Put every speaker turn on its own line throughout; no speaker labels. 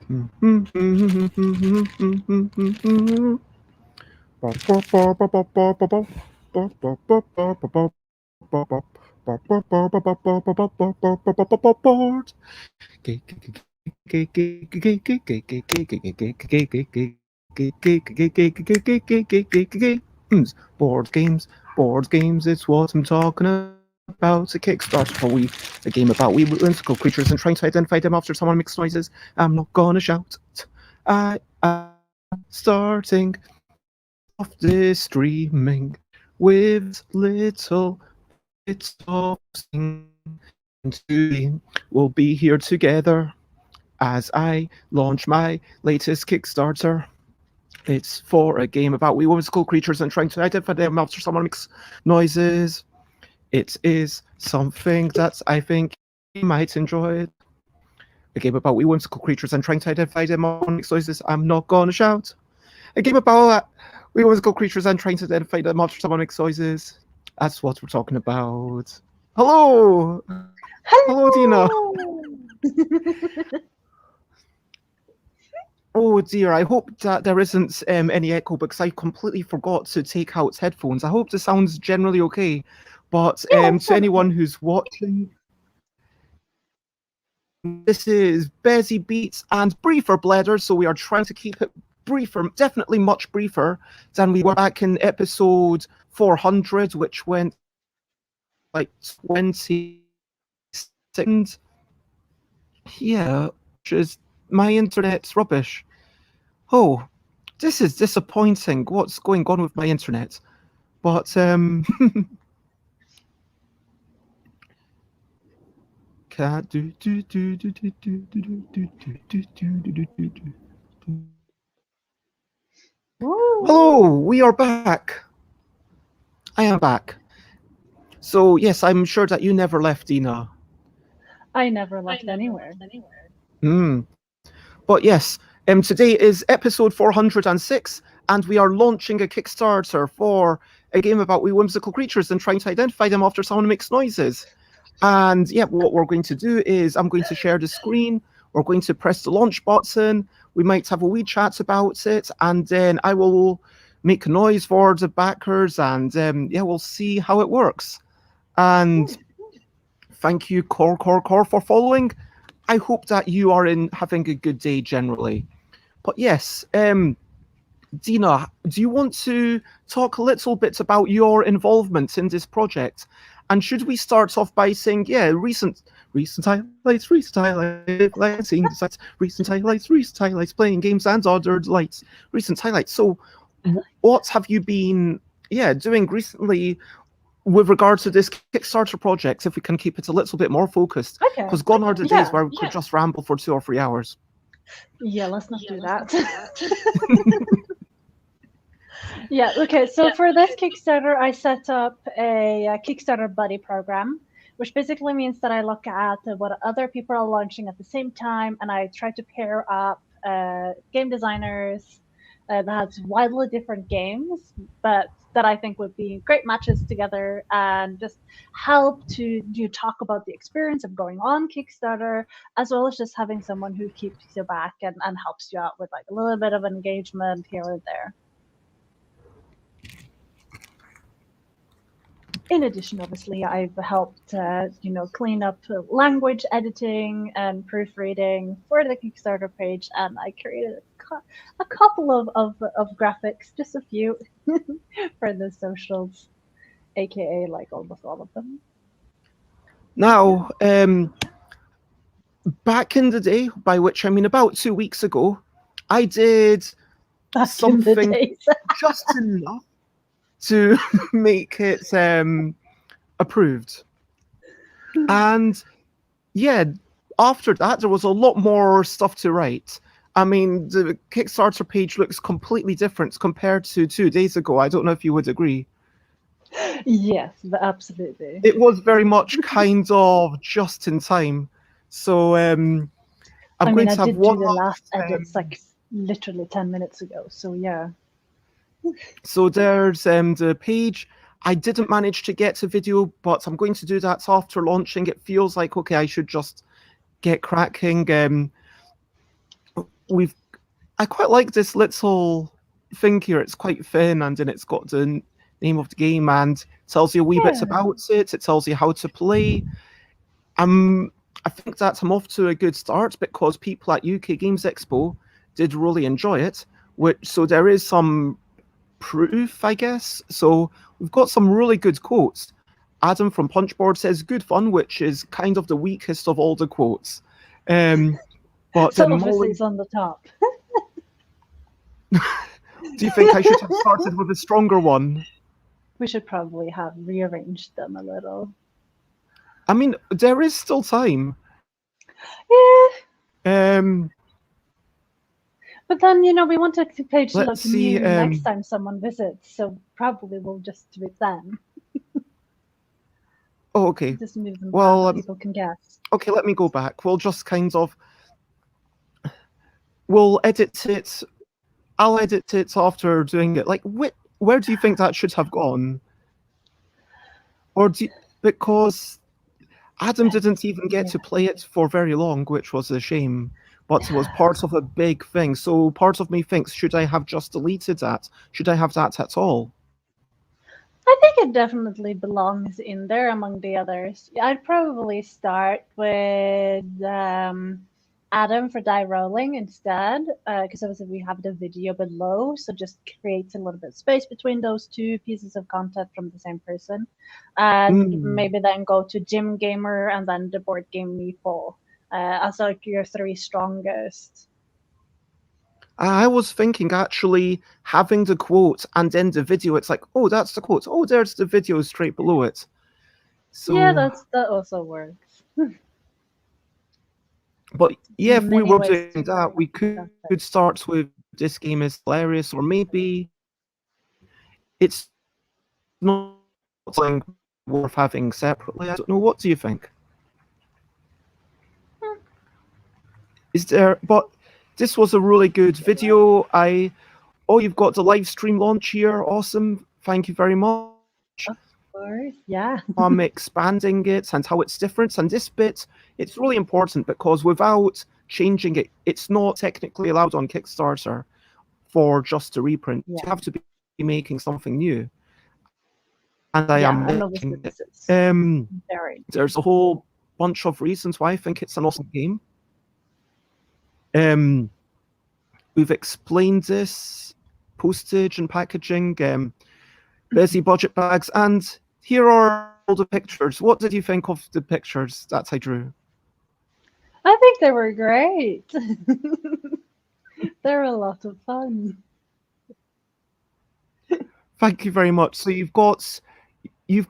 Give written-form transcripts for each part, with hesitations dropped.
Board games, it's what I'm talking about. A Kickstarter for we, a game about wee whimsical creatures and trying to identify them after someone makes noises. I'm not gonna shout. I am starting off this streaming with little bits of sing. And today we'll be here together as I launch my latest Kickstarter. It's for a game about wee whimsical creatures and trying to identify them after someone makes noises. It is something that I think you might enjoy. A game about wee whimsical creatures and trying to identify them after someone makes noises. I'm not gonna shout. A game about wee whimsical creatures and trying to identify them after someone makes noises. That's what we're talking about. Hello! Hello, Dina! Oh dear, I hope that there isn't any echo because I completely forgot to take out headphones. I hope the sound's generally okay. But to anyone who's watching, this is busy beats and briefer bladder, so we are trying to keep it briefer, definitely much briefer than we were back in episode 400, which went like 20 seconds. Yeah, which is my internet's rubbish. Oh, this is disappointing. What's going on with my internet? But Hello, we are back. I am back. So yes, I'm sure that you never left, Dina.
I never left anywhere.
But yes, today is episode 406, and we are launching a Kickstarter for a game about wee whimsical creatures and trying to identify them after someone makes noises. And yeah, what we're going to do is I'm going to share the screen. We're going to press the launch button. We might have a wee chat about it, and then I will make a noise for the backers, and yeah, we'll see how it works. And thank you, Core, for following. I hope that you are having a good day generally. But yes, Dina, do you want to talk a little bit about your involvement in this project? And should we start off by saying, yeah, recent highlights, playing games and other delights, recent highlights. So what have you been doing recently with regard to this Kickstarter project, if we can keep it a little bit more focused? Because gone are the days where we could just ramble for 2 or 3 hours.
Yeah, let's not do that. Yeah, okay, so for this Kickstarter, I set up a Kickstarter buddy program, which basically means that I look at what other people are launching at the same time, and I try to pair up game designers that have wildly different games, but that I think would be great matches together, and just help to talk about the experience of going on Kickstarter, as well as just having someone who keeps you back and helps you out with like a little bit of engagement here and there. In addition, obviously, I've helped, clean up language editing and proofreading for the Kickstarter page, and I created a couple of graphics, just a few, for the socials, aka like almost all of them.
Now, back in the day, by which I mean about 2 weeks ago, I did something just enough to make it approved. And yeah, after that, there was a lot more stuff to write. I mean, the Kickstarter page looks completely different compared to 2 days ago. I don't know if you would agree.
Yes, absolutely.
It was very much kind of just in time. So I'm going to have one.
The last edits like literally 10 minutes ago. So yeah.
So there's the page. I didn't manage to get to video, but I'm going to do that after launching. It feels like, okay, I should just get cracking. I quite like this little thing here. It's quite thin, and then it's got the name of the game and tells you wee bits
Yeah.
about it. It tells you how to play. I think that I'm off to a good start because people at UK Games Expo did really enjoy it. So there is some proof, I guess. So we've got some really good quotes. Adam from Punchboard says "good fun," which is kind of the weakest of all the quotes. But
So
then
obviously
Molly,
it's on the top.
do you think I should have started with a stronger one?
We should probably have rearranged them a little.
I mean, there is still time.
Yeah. But then, we want the page to
Let's
look
see.
new next time someone visits, so probably we'll just do it then.
Oh, okay.
Just move them
Well,
down so people can guess.
Okay, let me go back. We'll just we'll edit it. I'll edit it after doing it. Like, where do you think that should have gone? Or because Adam didn't even get to play it for very long, which was a shame. But it was part of a big thing. So part of me thinks, should I have just deleted that? Should I have that at all?
I think it definitely belongs in there among the others. I'd probably start with Adam for die rolling instead, because obviously we have the video below, so just creates a little bit of space between those two pieces of content from the same person. And maybe then go to Gym Gamer and then the board game Meeple as like your three strongest.
I was thinking actually having the quote and then the video. It's like, oh, that's the quote. Oh, there's the video straight below it. So
yeah, that also works.
But yeah, if we were doing that, we could start with "this game is hilarious," or maybe it's not something worth having separately. I don't know. What do you think? Is there? But this was a really good video. Oh, you've got the live stream launch here. Awesome. Thank you very much.
Of course, yeah.
I'm expanding it and how it's different. And this bit, it's really important because without changing it, it's not technically allowed on Kickstarter for just a reprint.
Yeah.
You have to be making something new. And I am making it. There's a whole bunch of reasons why I think it's an awesome game. We've explained this, postage and packaging, busy budget bags, and here are all the pictures. What did you think of the pictures that I drew?
I think they were great. They're a lot of fun.
Thank you very much. So you've got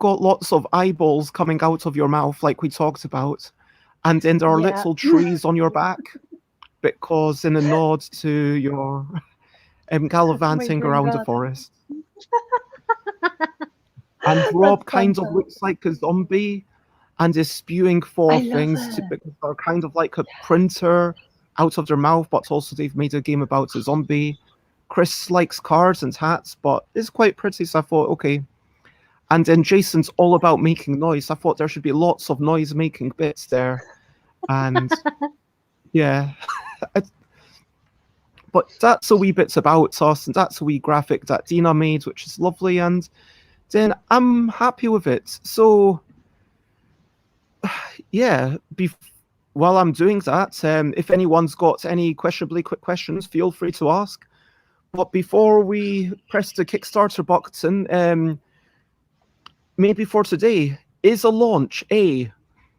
lots of eyeballs coming out of your mouth, like we talked about, and then there are little trees on your back, because in a nod to your gallivanting around the forest. And Rob kind of looks like a zombie and is spewing four things because they're kind of like a printer out of their mouth, but also they've made a game about a zombie. Chris likes cards and hats, but it's quite pretty, so I thought, okay. And then Jason's all about making noise. I thought there should be lots of noise-making bits there. And yeah. But that's a wee bits about us, and that's a wee graphic that Dina made, which is lovely, and then I'm happy with it. So yeah, while I'm doing that, if anyone's got any questionably quick questions, feel free to ask. But before we press the Kickstarter button, maybe for today, is a launch a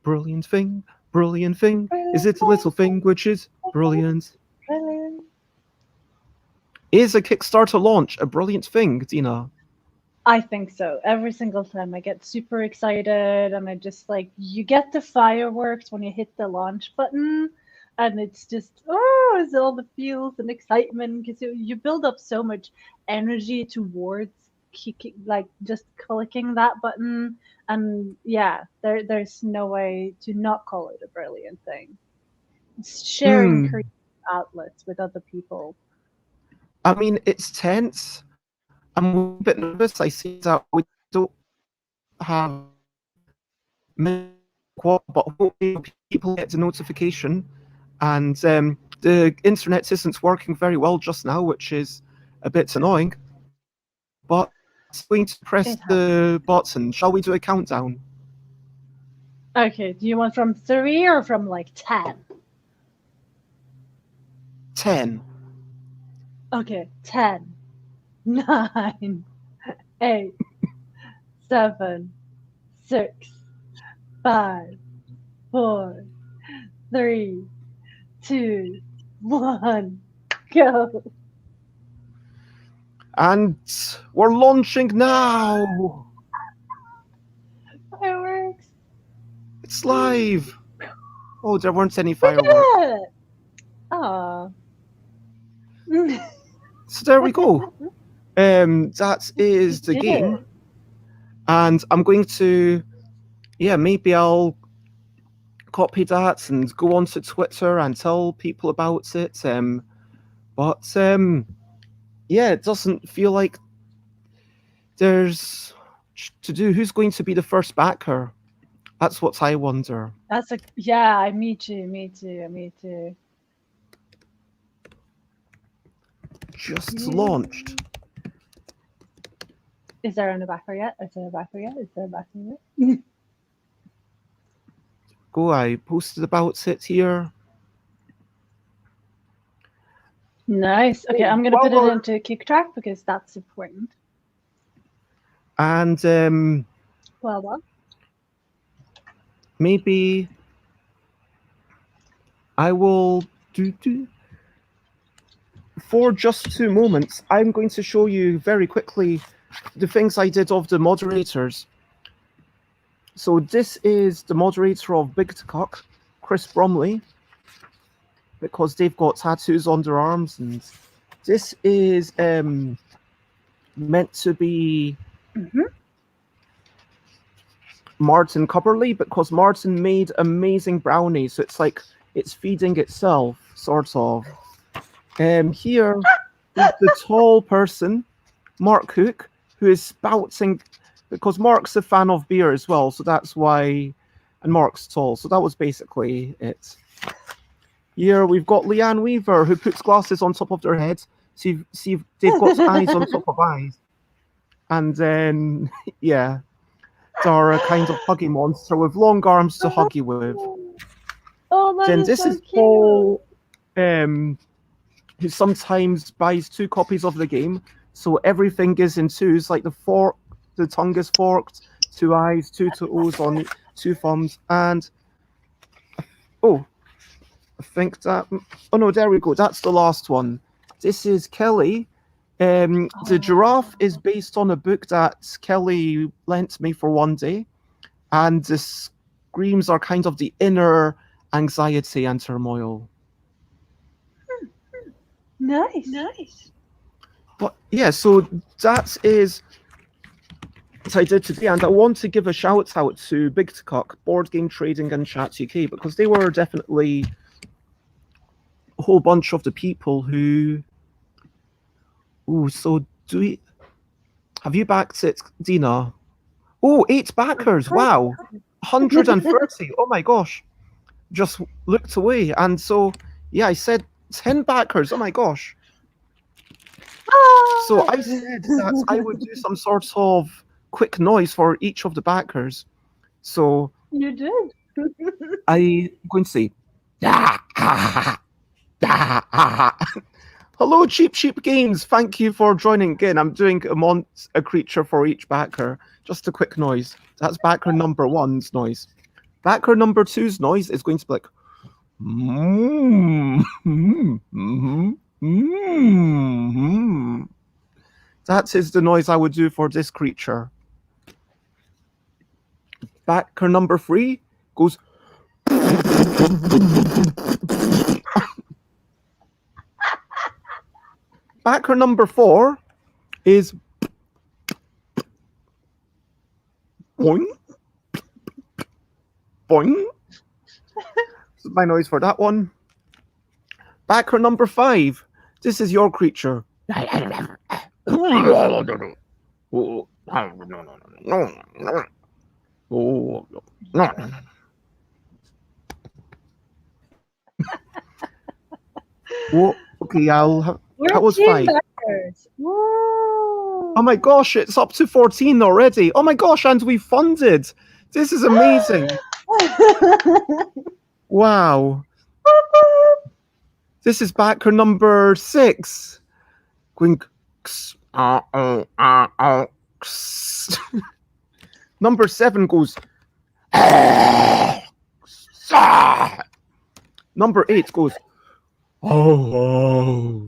brilliant thing? Brilliant thing? Is it a little thing which is brilliant?
Brilliant.
Is a Kickstarter launch a brilliant thing, Dina?
I think so. Every single time I get super excited and I just like, you get the fireworks when you hit the launch button and it's just, it's all the feels and excitement because you build up so much energy towards just clicking that button. And yeah, there's no way to not call it a brilliant thing. It's sharing creative outlets with other people.
I mean, it's tense. I'm a bit nervous. I see that we don't have many, but hopefully people get the notification. And the internet isn't working very well just now, which is a bit annoying. But I'm going to press the button. Shall we do a countdown?
Okay, do you want from 3 or from like 10?
10.
Okay, 10, 9, 8, 7, 6, 5, 4, 3, 2, 1, go.
And we're launching now.
Fireworks.
It's live. Oh, there weren't any fireworks.
Oh.
So there we go. That is the game. And I'm going to, maybe I'll copy that and go onto Twitter and tell people about it. But it doesn't feel like there's to do. Who's going to be the first backer? That's what I wonder.
Me too.
Just launched.
Is there a backer yet?
Go, I posted about it here.
Nice. Okay, I'm going to put it into Kickstarter because that's important.
And
well done.
Maybe I will do for just 2 moments. I'm going to show you very quickly the things I did of the moderators. So this is the moderator of Big to Cock, Chris Bromley, because they've got tattoos on their arms, and this is meant to be Martin Cubberley, because Martin made amazing brownies, so it's like it's feeding itself, sort of. Here is the tall person, Mark Hook, who is spouting, because Mark's a fan of beer as well, so that's why, and Mark's tall, so that was basically it. Here we've got Leanne Weaver, who puts glasses on top of their head, so see they've got eyes on top of eyes. And then, Dara, kind of huggy monster with long arms to hug you with.
Oh,
then this
so
is Paul, who sometimes buys 2 copies of the game, so everything is in 2s, like the tongue is forked, 2 eyes, 2 toes on 2 thumbs, and I think that, oh no, there we go, that's the last one. This is Kelly. The giraffe is based on a book that Kelly lent me for one day, and the screams are kind of the inner anxiety and turmoil.
Nice.
But so that is what I did today, and I want to give a shout out to Big to Cock, Board Game Trading, and Chat UK, because they were definitely a whole bunch of the people who. So have you backed it, Dina? 8 backers! Wow, 130! Oh my gosh, just looked away, and so I said 10 backers. Oh my gosh. So I said that I would do some sort of quick noise for each of the backers. So
you did.
I'm going to say, hello, Cheap Sheep Games. Thank you for joining again. I'm doing a creature for each backer. Just a quick noise. That's backer number 1's noise. Backer number 2's noise is going to be like, That is the noise I would do for this creature. Backer number 3 goes. Backer number 4 is boing, boing. This is my noise for that one. Backer number 5. This is your creature. What? Okay, that
We're
was
team
5.
backers. Woo!
Oh my gosh, it's up to 14 already. Oh my gosh, and we funded. This is amazing. Wow. This is backer number 6. Going. Number 7 goes. Number 8 goes. Oh.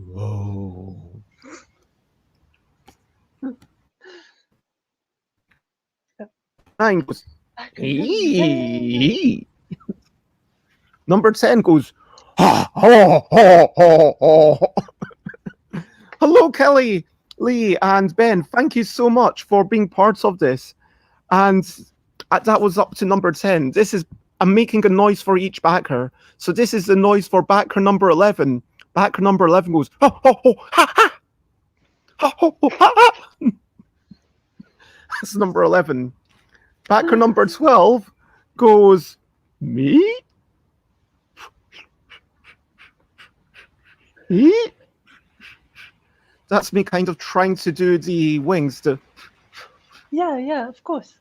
9 goes. Ee. Number 10 goes. Hello, Kelly, Lee, and Ben. Thank you so much for being part of this. And that was up to number 10. I'm making a noise for each backer. So this is the noise for backer number 11. Backer number 11 goes. That's number 11. Backer number 12 goes. Me? That's me kind of trying to do the wings.
Yeah, of course.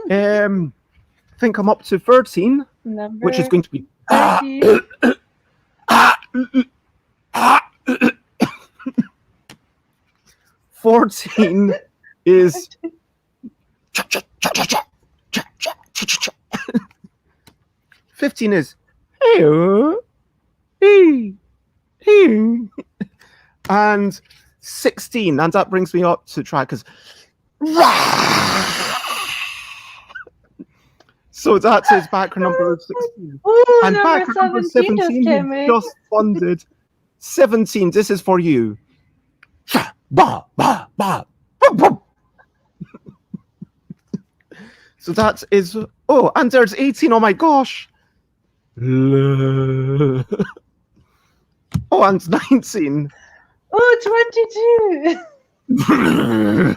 I think I'm up to 13, which is going to be
13.
14 is 15 is and 16, and that brings me up to trackers. So that is backer number 16.
Ooh,
And
number
backer number
17 just
17
came in.
just funded. 17, this is for you. So that is, oh, and there's 18, oh my gosh. Oh, and 19.
Oh, 22.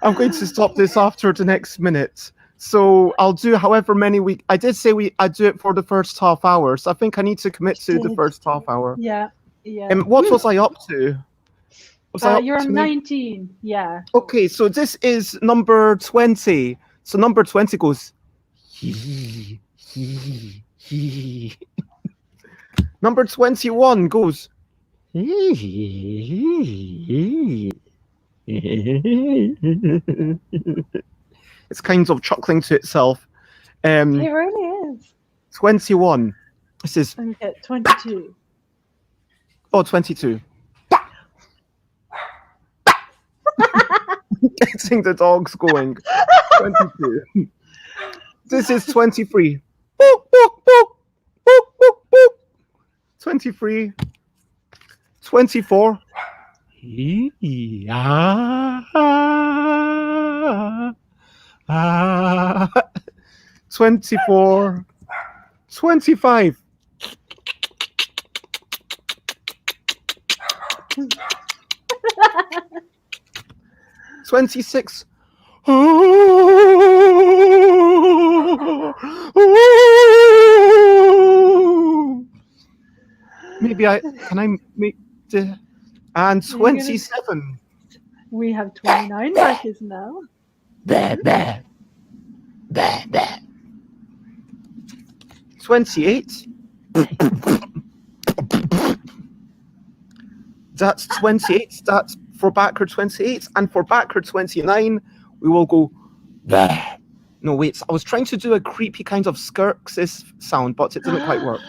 I'm going to stop this after the next minute. So I'll do however many I did say I'd do it for the first half hour. So I think I need to commit to the first half hour.
Yeah.
What was I up to?
You're on 19. Yeah.
Okay, so this is number 20. So number 20 goes. Number 21 goes. It's kind of chuckling to itself.
It really is.
21. This is.
Okay, 22.
Oh, 22. Getting the dogs going. 22. This is 23. Boop, boop, boop. Boop, boop, boop. 23. 24. 24. 25. 26. Maybe can I make the and 27.
We have 29 backers now.
28. That's 28. That's for backer 28. And for backer 29, we will go. No, wait. I was trying to do a creepy kind of Skirxis sound, but it didn't quite work.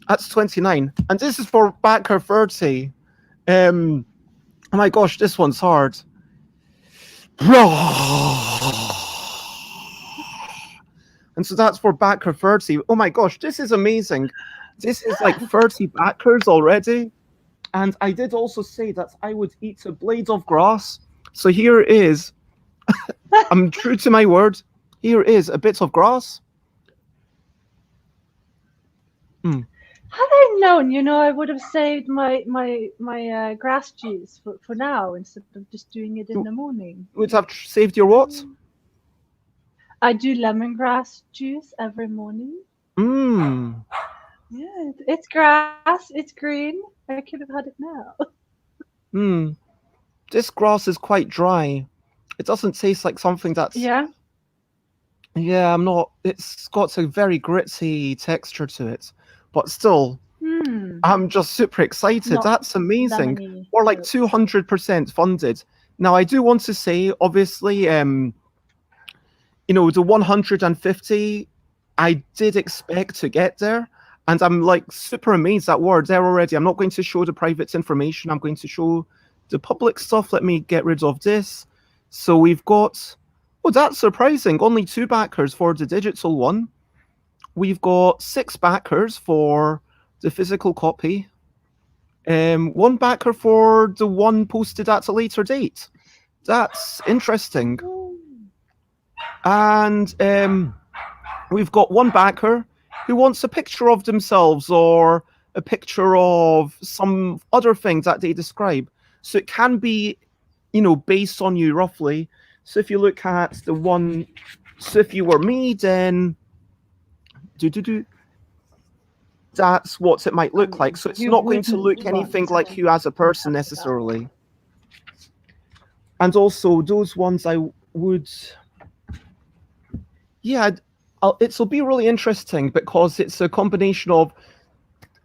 That's 29. And this is for backer 30. Oh my gosh, this one's hard. And so that's for backer 30. Oh my gosh, this is amazing. This is like 30 backers already. And I did also say that I would eat a blade of grass. So here is, I'm true to my word. Here is a bit of grass.
Had I known, I would have saved my grass juice for now instead of just doing it in the morning.
Would have saved your what?
I do lemongrass juice every morning.
Mmm.
Yeah, it's grass. It's green. I could have had it now.
Mmm. This grass is quite dry. It doesn't taste like something that's.
Yeah.
Yeah, I'm not. It's got a very gritty texture to it, but still,
Hmm.
I'm just super excited.
Not
That's amazing.
lemony
We're like
notes.
200% funded. Now, I do want to say, obviously, the 150, I did expect to get there, and I'm like super amazed that we're there already. I'm not going to show the private information. I'm going to show the public stuff. Let me get rid of this. So we've got, oh, that's surprising. Only 2 backers for the digital one. We've got 6 backers for the physical copy. 1 backer for the one posted at a later date. That's interesting. And we've got 1 backer who wants a picture of themselves or a picture of some other thing that they describe. So it can be, based on you roughly. So if you look at the one, so if you were me, then that's what it might look like. So it's
You
not going to
wouldn't
look anything
want
like you as a person necessarily. And also those ones I would, yeah, it'll be really interesting because it's a combination of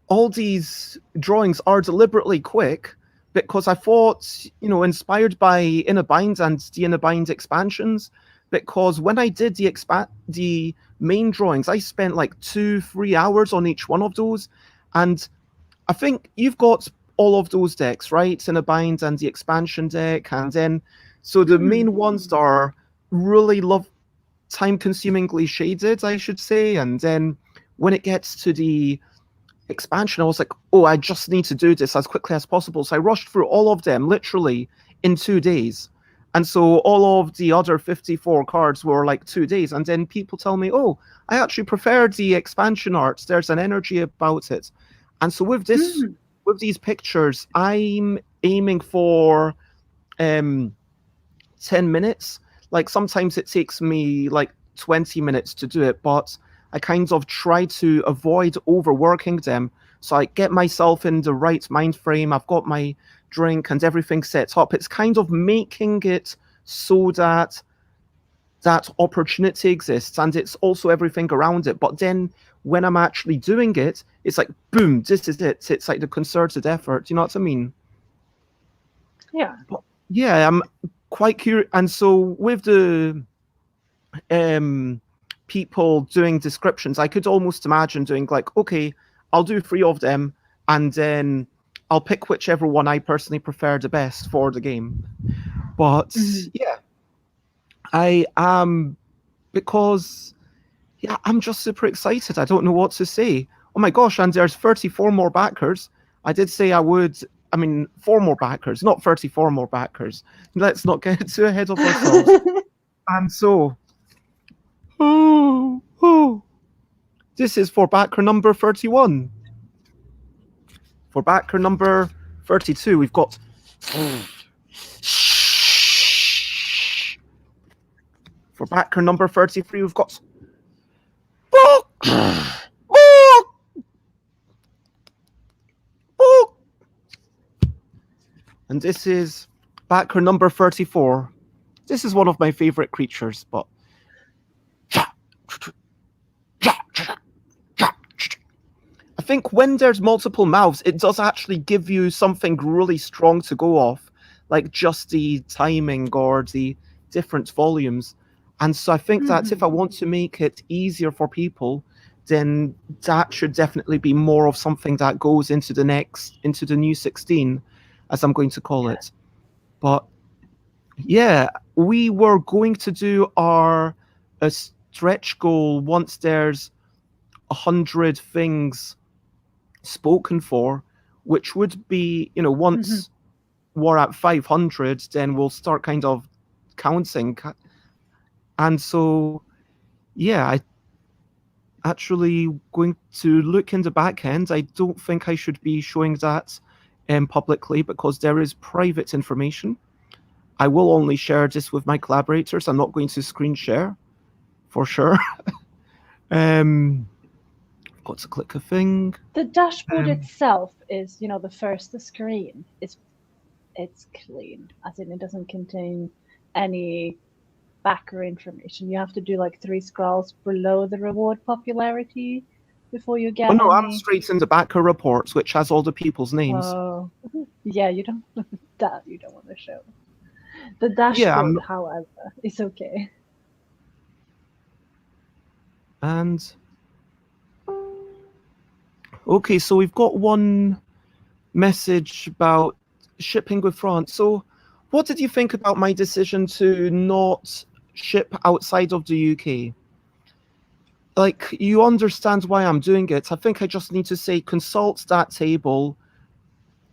all these drawings are deliberately quick because I thought, inspired by Inner Bind and the Inner Bind expansions, because when I did the main drawings, I spent like 2-3 hours on each one of those. And I think you've got all of those decks, right? Inner Bind and the expansion deck. And then, so the main ones are really time-consumingly shaded, I should say. And then when it gets to the expansion, I was like, oh, I just need to do this as quickly as possible. So I rushed through all of them literally in 2 days. And so all of the other 54 cards were like 2 days. And then people tell me, oh, I actually prefer the expansion art. There's an energy about it. And so with this, with these pictures, I'm aiming for 10 minutes. Like sometimes it takes me like 20 minutes to do it, but I kind of try to avoid overworking them. So I get myself in the right mind frame. I've got my drink and everything set up. It's kind of making it so that that opportunity exists and it's also everything around it. But then when I'm actually doing it, it's like, boom, this is it. It's like the concerted effort. You know what I mean?
Yeah.
But yeah, I'm quite curious. And so with the people doing descriptions, I could almost imagine doing like, okay, I'll do 3 of them and then I'll pick whichever one I personally prefer the best for the game. But yeah, I am, because yeah, I'm just super excited. I don't know what to say. Oh my gosh, and there's 34 more backers. I did say I would, 4 more backers, not 34 more backers. Let's not get too ahead of ourselves. And so, this is for backer number 31. For backer number 32, we've got... For backer number 33, we've got... And this is backer number 34. This is one of my favorite creatures, but... I think when there's multiple mouths, it does actually give you something really strong to go off, like just the timing or the different volumes. And so I think that if I want to make it easier for people, then that should definitely be more of something that goes into the new 16, as I'm going to call it. But yeah, we were going to do a stretch goal once there's 100 things spoken for, which would be, once we're at 500, then we'll start kind of counting. And so, yeah, I actually going to look in the back end. I don't think I should be showing that publicly because there is private information. I will only share this with my collaborators. I'm not going to screen share for sure. Got to click a thing.
The dashboard
Um,
itself is, the first screen. It's clean, as in it doesn't contain any backer information. You have to do like 3 scrolls below the reward popularity before you get
Oh no, I'm
any.
straight into backer reports, which has all the people's names.
Oh, yeah, you don't that you don't want to show. The
Yeah,
dashboard, however, is okay.
and okay, so we've got one message about shipping with France. So, what did you think about my decision to not ship outside of the UK? Like, you understand why I'm doing it. I think I just need to say consult that table,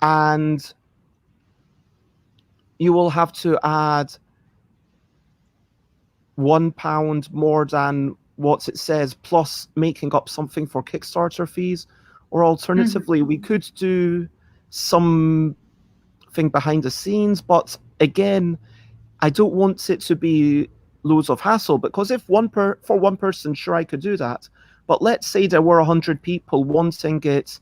and you will have to add £1 more than what it says, plus making up something for Kickstarter fees. Or alternatively, we could do something behind the scenes, but again, I don't want it to be loads of hassle, because if for one person, sure, I could do that. But let's say there were 100 people wanting it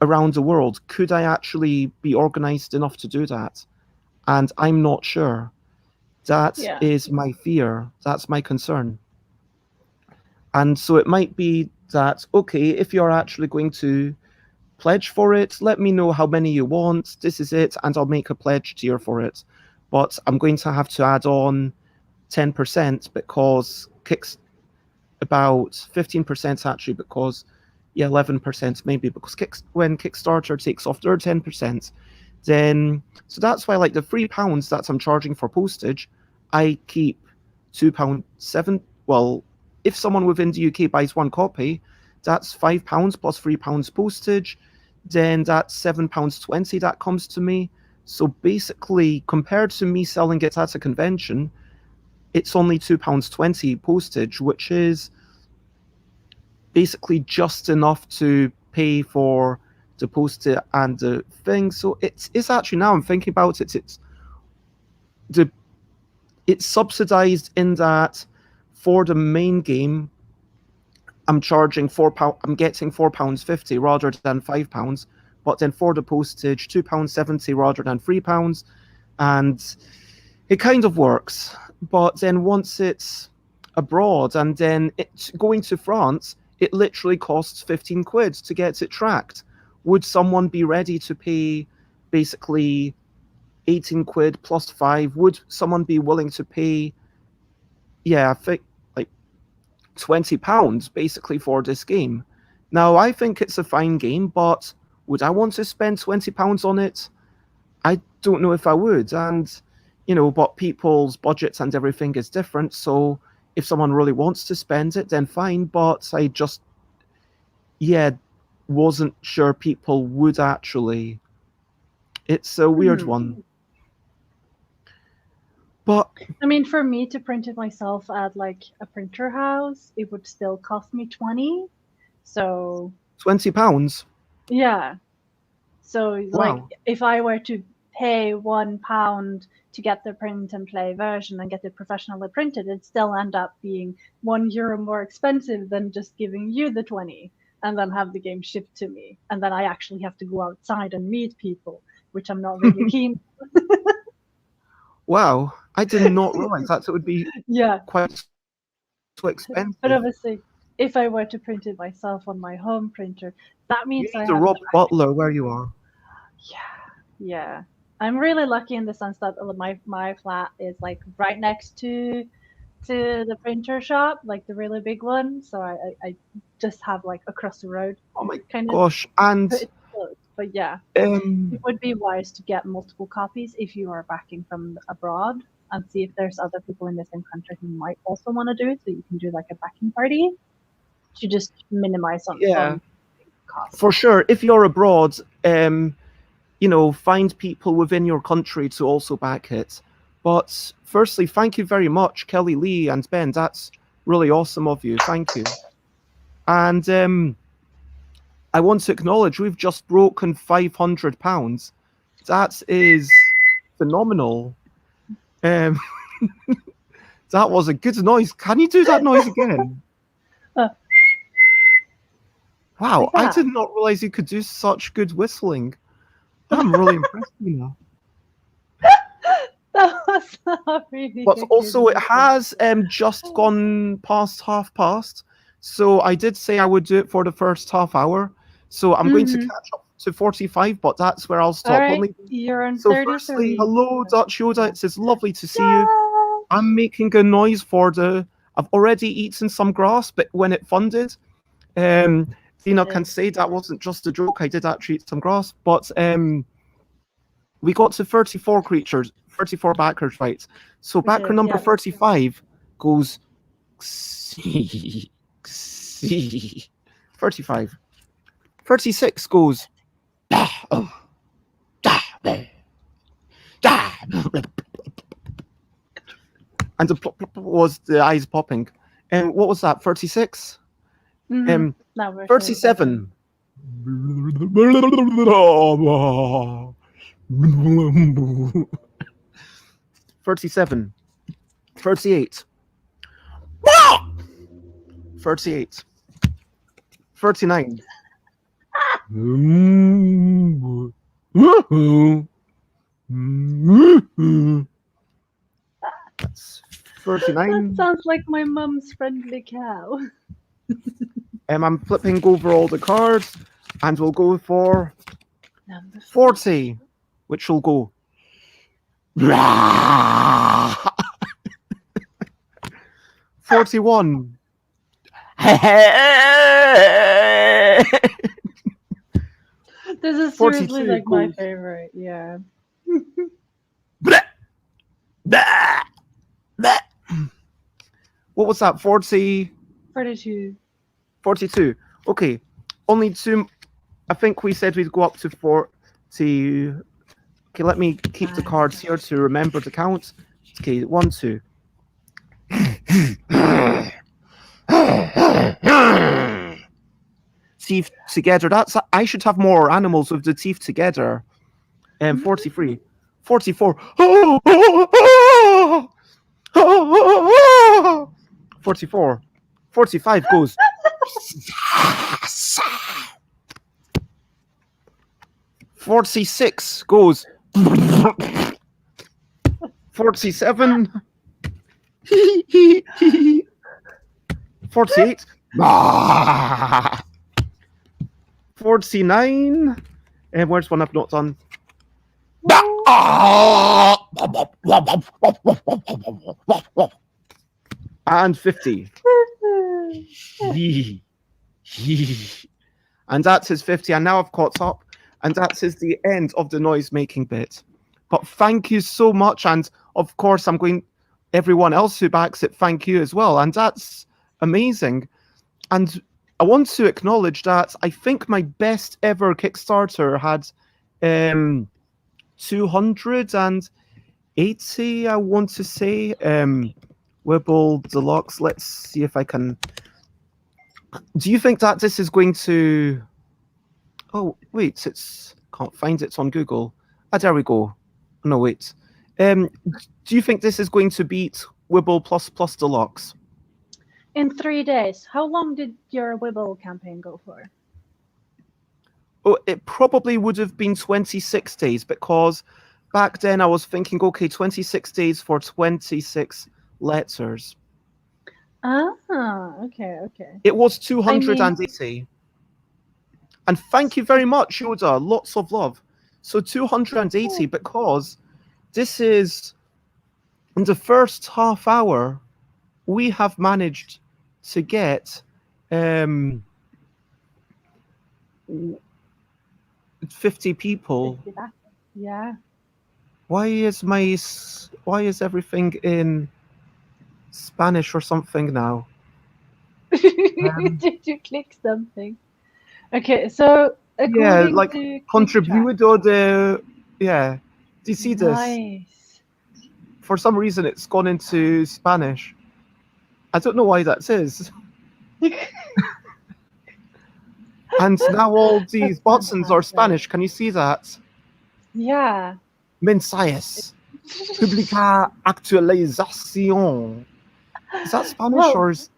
around the world. Could I actually be organized enough to do that? And I'm not sure. That is my fear. That's my concern. And so it might be that, okay, if you're actually going to pledge for it, let me know how many you want. This is it, and I'll make a pledge tier for it. But I'm going to have to add on 10% because about 15% actually, because 11% maybe, because when Kickstarter takes off their 10%, then so that's why, like, the £3 that I'm charging for postage, I keep £2.7. Well, if someone within the UK buys one copy, that's £5 plus £3 postage, then that's £7.20 that comes to me. So basically, compared to me selling it at a convention, it's only £2.20 postage, which is basically just enough to pay for the post and the thing. So it's actually, now I'm thinking about it, it's subsidized in that for the main game, I'm charging £4. I'm getting £4.50 rather than £5. But then for the postage, £2.70 rather than £3, and it kind of works. But then once it's abroad, and then it's going to France, it literally costs 15 quid to get it tracked. Would someone be ready to pay basically 18 quid plus 5? Would someone be willing to pay, I think, like £20 basically for this game? Now, I think it's a fine game, but would I want to spend £20 on it? I don't know if I would. And, but people's budgets and everything is different. So if someone really wants to spend it, then fine. But I just, wasn't sure people would actually. It's a weird one. But
I mean, for me to print it myself at like a printer house, it would still cost me 20. So
£20.
Yeah. So like,
Wow.
if I were to pay £1 to get the print and play version and get it professionally printed, it'd still end up being €1 more expensive than just giving you the 20 and then have the game shipped to me. And then I actually have to go outside and meet people, which I'm not really keen.
Wow. I did not realize that it would be quite so expensive.
But obviously, if I were to print it myself on my home printer, that means
you need to Rob Butler where you are.
Yeah. I'm really lucky in the sense that my flat is like right next to the printer shop, like the really big one. So I just have like across the road.
Oh my
kind
gosh! And
but yeah, it would be wise to get multiple copies if you are backing from abroad, and see if there's other people in the same country who might also want to do it, so you can do like a backing party to just minimize some costs.
For sure, if you're abroad, find people within your country to also back it. But firstly, thank you very much, Kelly Lee and Ben. That's really awesome of you. Thank you. And I want to acknowledge we've just broken £500. That is phenomenal. That was a good noise. Can you do that noise again?
Uh,
Wow,
like
I
that.
did not realize you could do such good whistling. I'm really impressed, Dina.
That was not really
But
a good
also, it
whistle.
has just gone past half past. So I did say I would do it for the first half hour. So I'm going to catch up to 45, but that's where I'll stop.
All right,
Only
you're on
so
33.
firstly, hello, Dutch Yoda. It says lovely to see you.
Yeah.
I'm making a noise for the. I've already eaten some grass, but when it funded, Dina can say that wasn't just a joke. I did actually eat some grass, but we got to 34 creatures, 34 backers, right? So backer number 35 goes 35. 36 goes and the plop, plop, was the eyes popping. And what was that? 36?
No,
37. 37. 38. 38. 39. That's 39.
That sounds like my mum's friendly cow.
I'm flipping over all the cards, and we'll go for
Number
40, which will go. 41.
This is
42
seriously like my
goes.
favorite, yeah.
What was that? 40?
42.
42. Okay. Only two. I think we said we'd go up to 40. Okay, let me keep the cards here to remember the count. Okay, 1, 2. Teeth together. That's. I should have more animals with the teeth together. 43. 44. 44. 45 goes. 46 goes. 47. 48. 49. And where's one I've not done? And 50. And that's his 50. And now I've caught up. And that is the end of the noise making bit. But thank you so much. And of course, I'm going, everyone else who backs it, thank you as well. And that's amazing. And I want to acknowledge that I think my best ever Kickstarter had 280, I want to say. Wibble Deluxe. Let's see if I can. Do you think that this is going to? Oh wait, it's can't find it. It's on Google. Ah, there we go. No wait. Do you think this is going to beat Wibble Plus Plus Deluxe?
In 3 days. How long did your Wibble campaign go for?
Oh, it probably would have been 26 days because back then I was thinking, okay, 26 days for 26 letters.
Ah, okay.
It was 280. And thank you very much, Yoda. Lots of love. So 280 because this is in the first half hour, we have managed to get 50 people.
Yeah.
Why is everything in Spanish or something now?
Did you click something? Okay, so
Yeah,
according
like
to
contributor de yeah. Do you see this?
Nice.
For some reason it's gone into Spanish. I don't know why that is. And now all these buttons are Spanish. Can you see that?
Yeah.
Mensajes. Publica actualización. Is that Spanish
Well,
or is...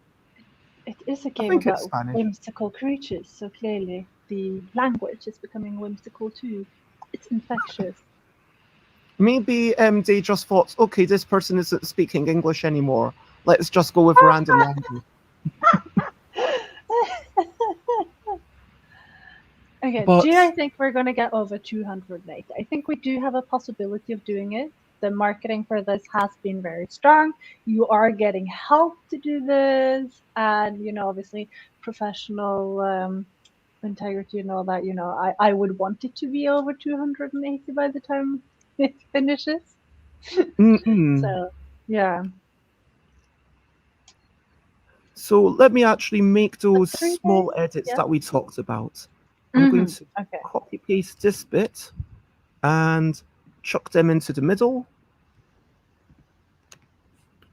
it is a
I
game
think it's
about
Spanish.
whimsical creatures, so clearly the language is becoming whimsical too. It's infectious.
Maybe they just thought, okay, this person isn't speaking English anymore. Let's just go with random language.
Okay,
But
do I think we're going to get over 280? I think we do have a possibility of doing it. The marketing for this has been very strong. You are getting help to do this, and obviously professional integrity and all that. I would want it to be over 280 by the time it finishes. So yeah.
So let me actually make those
3
small
days?
edits
Yeah.
that we talked about. I'm going to
Okay.
copy paste this bit and chuck them into the middle.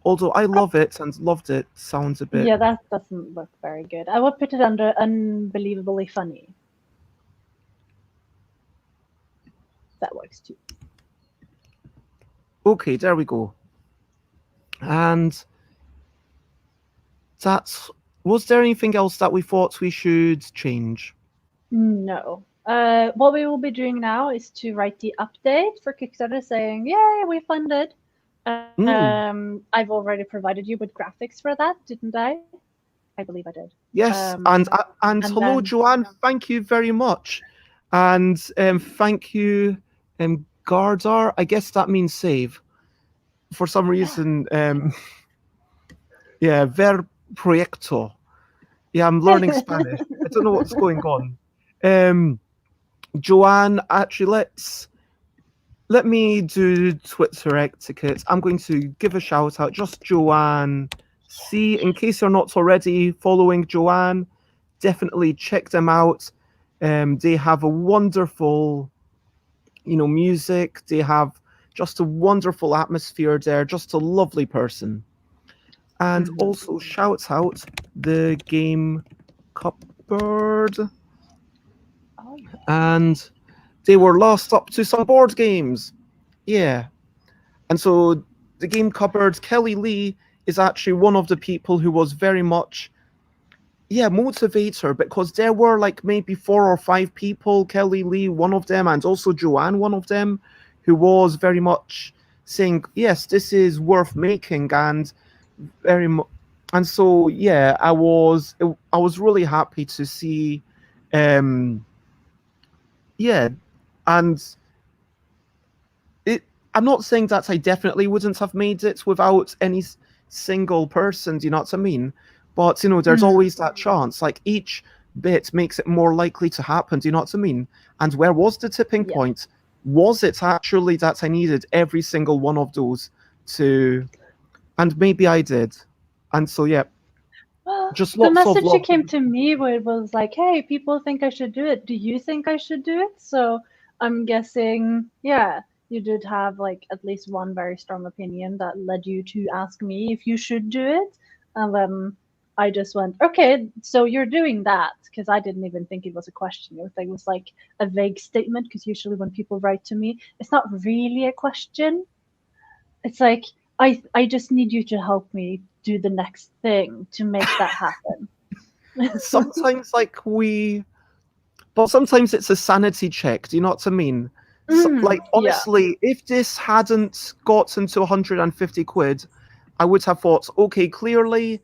Although I love it and loved it sounds a bit...
Yeah, that doesn't look very good. I would put it under unbelievably funny. That works too.
Okay, there we go. And that's... Was there anything else that we thought we should change?
No. What we will be doing now is to write the update for Kickstarter saying, yay, we funded. I've already provided you with graphics for that, didn't I? I believe I did.
Yes, and hello,
then...
Joanne. Thank you very much. And thank you, Gardar. I guess that means save. For some reason, yeah, ver proyecto. Yeah, I'm learning Spanish. I don't know what's going on. Joanne, actually, let me do Twitter etiquette. I'm going to give a shout out, just Joanne C. In case you're not already following Joanne, definitely check them out. They have a wonderful, music. They have just a wonderful atmosphere there. Just a lovely person. And also shout out the game Cupboard.
Oh, yeah.
And they were last up to some board games. Yeah. And so the game Cupboard, Kelly Lee is actually one of the people who was very much, motivator, because there were like maybe 4 or 5 people, Kelly Lee, one of them, and also Joanne, one of them, who was very much saying, yes, this is worth making, and very much. And so, I was really happy to see, and I'm not saying that I definitely wouldn't have made it without any single person, do you know what I mean? But, there's always that chance. Like, each bit makes it more likely to happen, do you know what I mean? And where was the tipping point? Was it actually that I needed every single one of those to... And maybe I did. And so,
Well,
just
the
lots of
message
love.
that came to me was like, hey, people think I should do it. Do you think I should do it? So I'm guessing, you did have like at least one very strong opinion that led you to ask me if you should do it. And then I just went, okay, so you're doing that, because I didn't even think it was a question. It was like a vague statement, because usually when people write to me, it's not really a question. It's like, I just need you to help me do the next thing to make that happen.
Sometimes but sometimes it's a sanity check, do you know what I mean? So, honestly, if this hadn't gotten to 150 quid, I would have thought, okay, clearly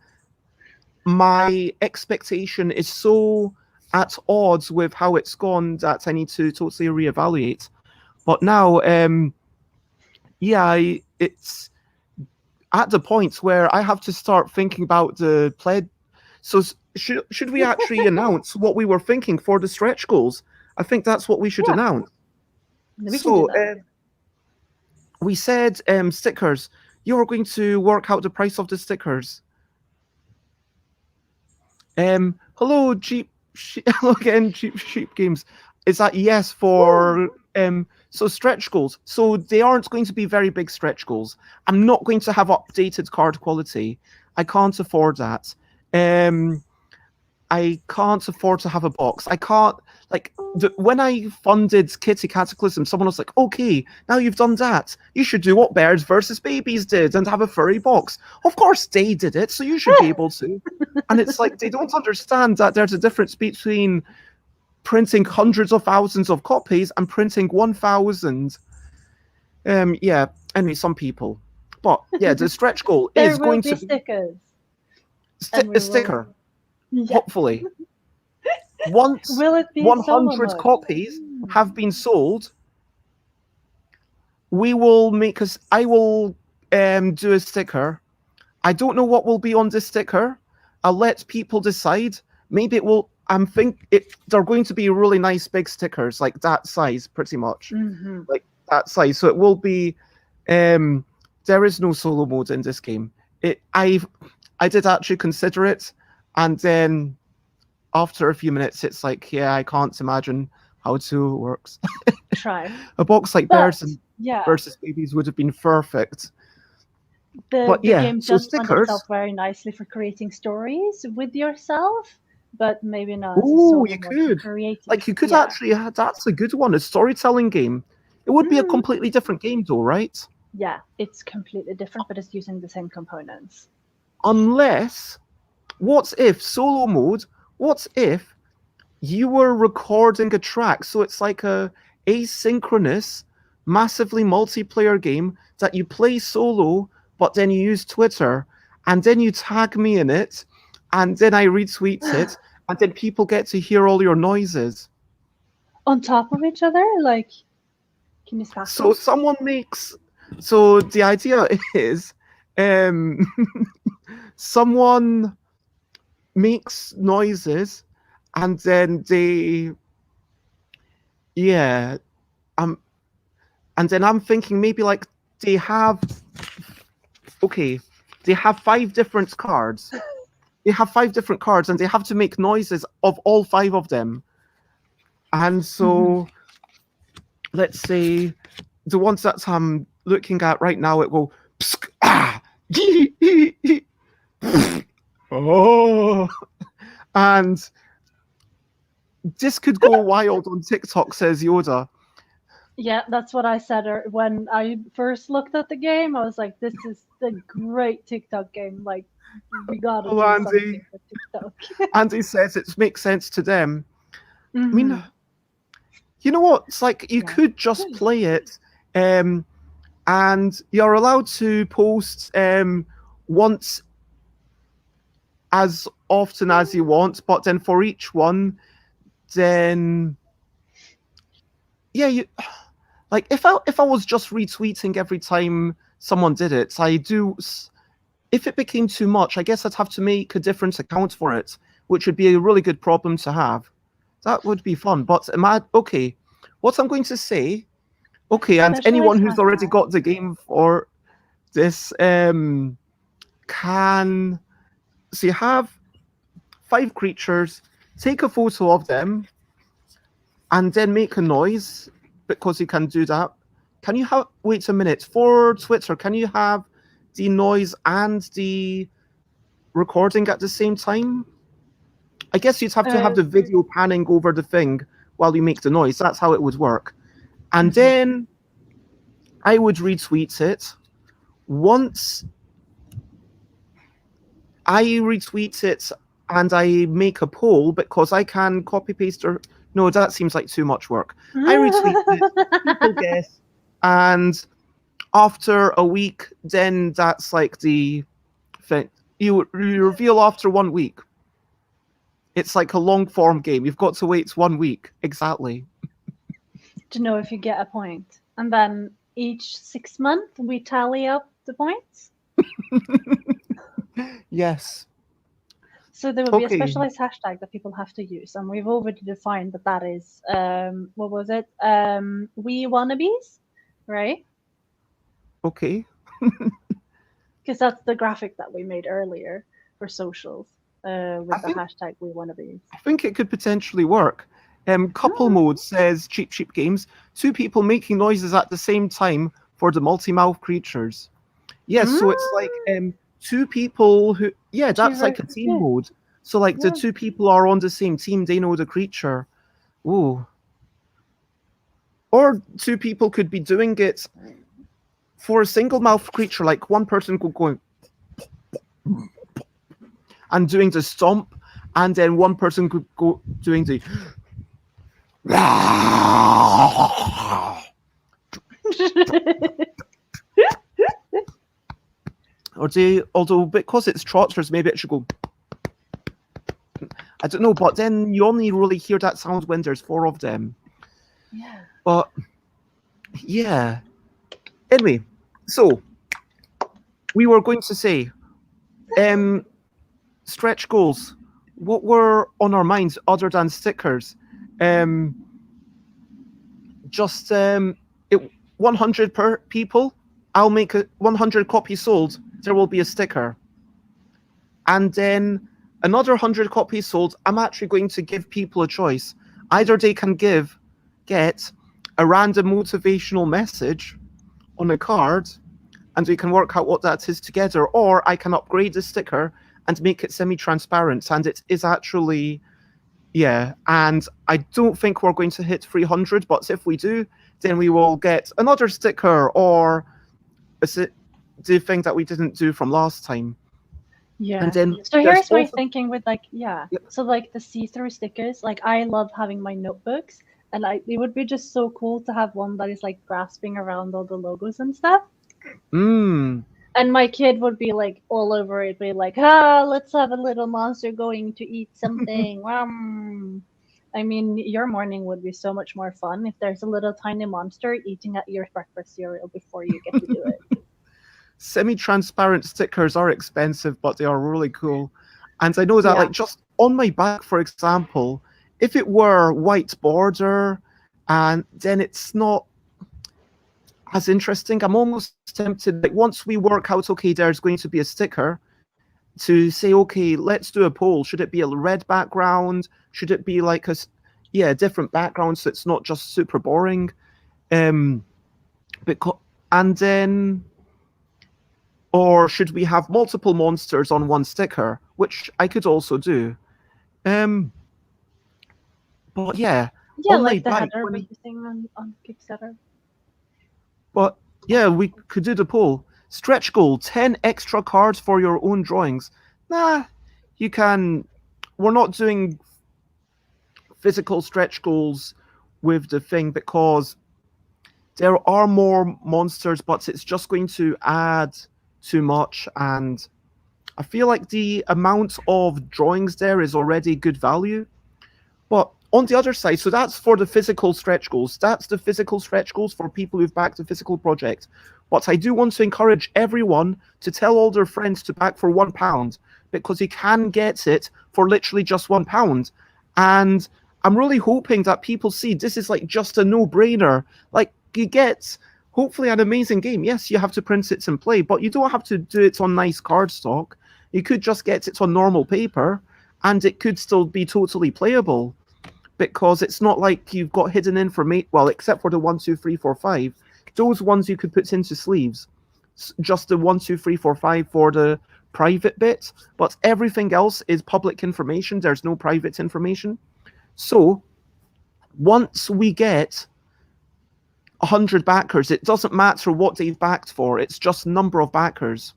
my expectation is so at odds with how it's gone that I need to totally reevaluate. But now, it's at the point where I have to start thinking about the pledge. So should we actually announce what we were thinking for the stretch goals? I think that's what we should announce.
We can do that.
We said stickers. You're going to work out the price of the stickers. Hello, hello again, Cheap Sheep Games. Is that yes for so stretch goals? So they aren't going to be very big stretch goals. I'm not going to have updated card quality. I can't afford that. And I can't afford to have a box. I can't, like, when I funded Kitty Cataclysm, someone was like, okay, now you've done that, you should do what Birds versus Babies did and have a furry box. Of course they did it, so you should be able to. And it's like, they don't understand that there's a difference between printing hundreds of thousands of copies and printing 1,000. Yeah, anyway, some people. But yeah, the stretch goal is going to be
stickers.
A sticker.
Yeah.
Hopefully. Once
Will it be
100 copies have been sold, we will make us. I will do a sticker. I don't know what will be on the sticker. I'll let people decide. Maybe it will. They're going to be really nice big stickers, like that size, pretty much, like that size. So it will be. There is no solo mode in this game. I did actually consider it. And then after a few minutes, it's like, yeah, I can't imagine how it works.
Try.
A box like Birds versus Babies would have been perfect.
The game does lend itself very nicely for creating stories with yourself, but maybe not.
Oh, you could. Like, you could actually, that's a good one, a storytelling game. It would be a completely different game though, right?
Yeah, it's completely different, but it's using the same components.
Unless... what if solo mode? What if you were recording a track? So it's like a asynchronous, massively multiplayer game that you play solo, but then you use Twitter, and then you tag me in it, and then I retweet it, and then people get to hear all your noises.
On top of each other? Like, can you stop?
So someone makes... So the idea is someone makes noises, and then and then I'm thinking maybe like they have 5 different cards. They have 5 different cards, and they have to make noises of all 5 of them. And so let's say the ones that I'm looking at right now, it will psk, ah, oh, and this could go wild on TikTok, says Yoda.
Yeah, that's what I said when I first looked at the game. I was like, this is the great TikTok game. Like, we gotta do something for TikTok.
Andy says it makes sense to them. I mean, you know what? It's like you could just play it, and you're allowed to post once as often as you want, but then for each one, then like if I was just retweeting every time someone did it, if it became too much, I guess I'd have to make a different account for it, which would be a really good problem to have. That would be fun. But okay, what I'm going to say, and anyone who's already got the game for this can... So you have 5 creatures, take a photo of them, and then make a noise, because you can do that. Can you have... Wait a minute. For Twitter, can you have the noise and the recording at the same time? I guess you'd have to have the video panning over the thing while you make the noise. That's how it would work. And then I would retweet it. Once I retweet it and I make a poll, because I can copy paste or... No, that seems like too much work. I retweet it, people guess, and after a week, then that's like the thing. You reveal after 1 week. It's like a long form game. You've got to wait 1 week. Exactly.
To know if you get a point. And then each 6 months, we tally up the points?
Yes.
So there will be a specialized hashtag that people have to use. And we've already defined that is, what was it? WEE Wannabes, right?
Okay.
Because that's the graphic that we made earlier for socials with the hashtag WEE Wannabes.
I think it could potentially work. Couple mode says Cheap Games. 2 people making noises at the same time for the multi-mouth creatures. Yes, so it's like 2 people who... Yeah, that's like a team mode. So like the
Yeah.
two people are on the same team, they know the creature. Ooh. Or two people could be doing it for a single mouth creature, like one person could go and doing the stomp, and then one person could go doing the or they, although because it's trotters, maybe it should go. I don't know, but then you only really hear that sound when there's 4 of them.
Yeah.
But yeah. Anyway, so we were going to say, stretch goals. What were on our minds other than stickers? Just 100 per people. I'll make 100 copies sold. There will be a sticker. And then another 100 copies sold. I'm actually going to give people a choice. Either they can get a random motivational message on a card, and we can work out what that is together, or I can upgrade the sticker and make it semi-transparent, and it is actually, yeah, and I don't think we're going to hit 300, but if we do, then we will get another sticker, or the thing that we didn't do from last time.
Yeah.
And then
so here's my
also,
thinking with like, yeah.
Yep.
So like the see-through stickers, like I love having my notebooks, and like it would be just so cool to have one that is like grasping around all the logos and stuff. And my kid would be like all over it, be like, let's have a little monster going to eat something. I mean, your morning would be so much more fun if there's a little tiny monster eating at your breakfast cereal before you get to do it.
Semi-transparent stickers are expensive, but they are really cool. And I know that, like, just on my back, for example, if it were white border, and then it's not as interesting. I'm almost tempted, like, once we work out, okay, there's going to be a sticker, to say, okay, let's do a poll. Should it be a red background? Should it be like a different background, so it's not just super boring? Because, and then, or should we have multiple monsters on one sticker, which I could also do. But yeah,
Yeah,
on
like the
my
header
bike,
we thing on Kickstarter.
but yeah, we could do the poll. Stretch goal: 10 extra cards for your own drawings. Nah, you can. We're not doing physical stretch goals with the thing because there are more monsters, but it's just going to add too much, and I feel like the amount of drawings there is already good value. But on the other side, so that's for the physical stretch goals. That's the physical stretch goals for people who've backed the physical project. But I do want to encourage everyone to tell all their friends to back for £1, because you can get it for literally just £1. And I'm really hoping that people see this is like just a no-brainer. Like, you get hopefully an amazing game. Yes, you have to print it and play, but you don't have to do it on nice cardstock. You could just get it on normal paper, and it could still be totally playable, because it's not like you've got hidden information. Well, except for the 1, 2, 3, 4, 5. Those ones you could put into sleeves. Just the 1, 2, 3, 4, 5 for the private bit, but everything else is public information. There's no private information. So once we get 100 backers, it doesn't matter what they've backed for. It's just number of backers.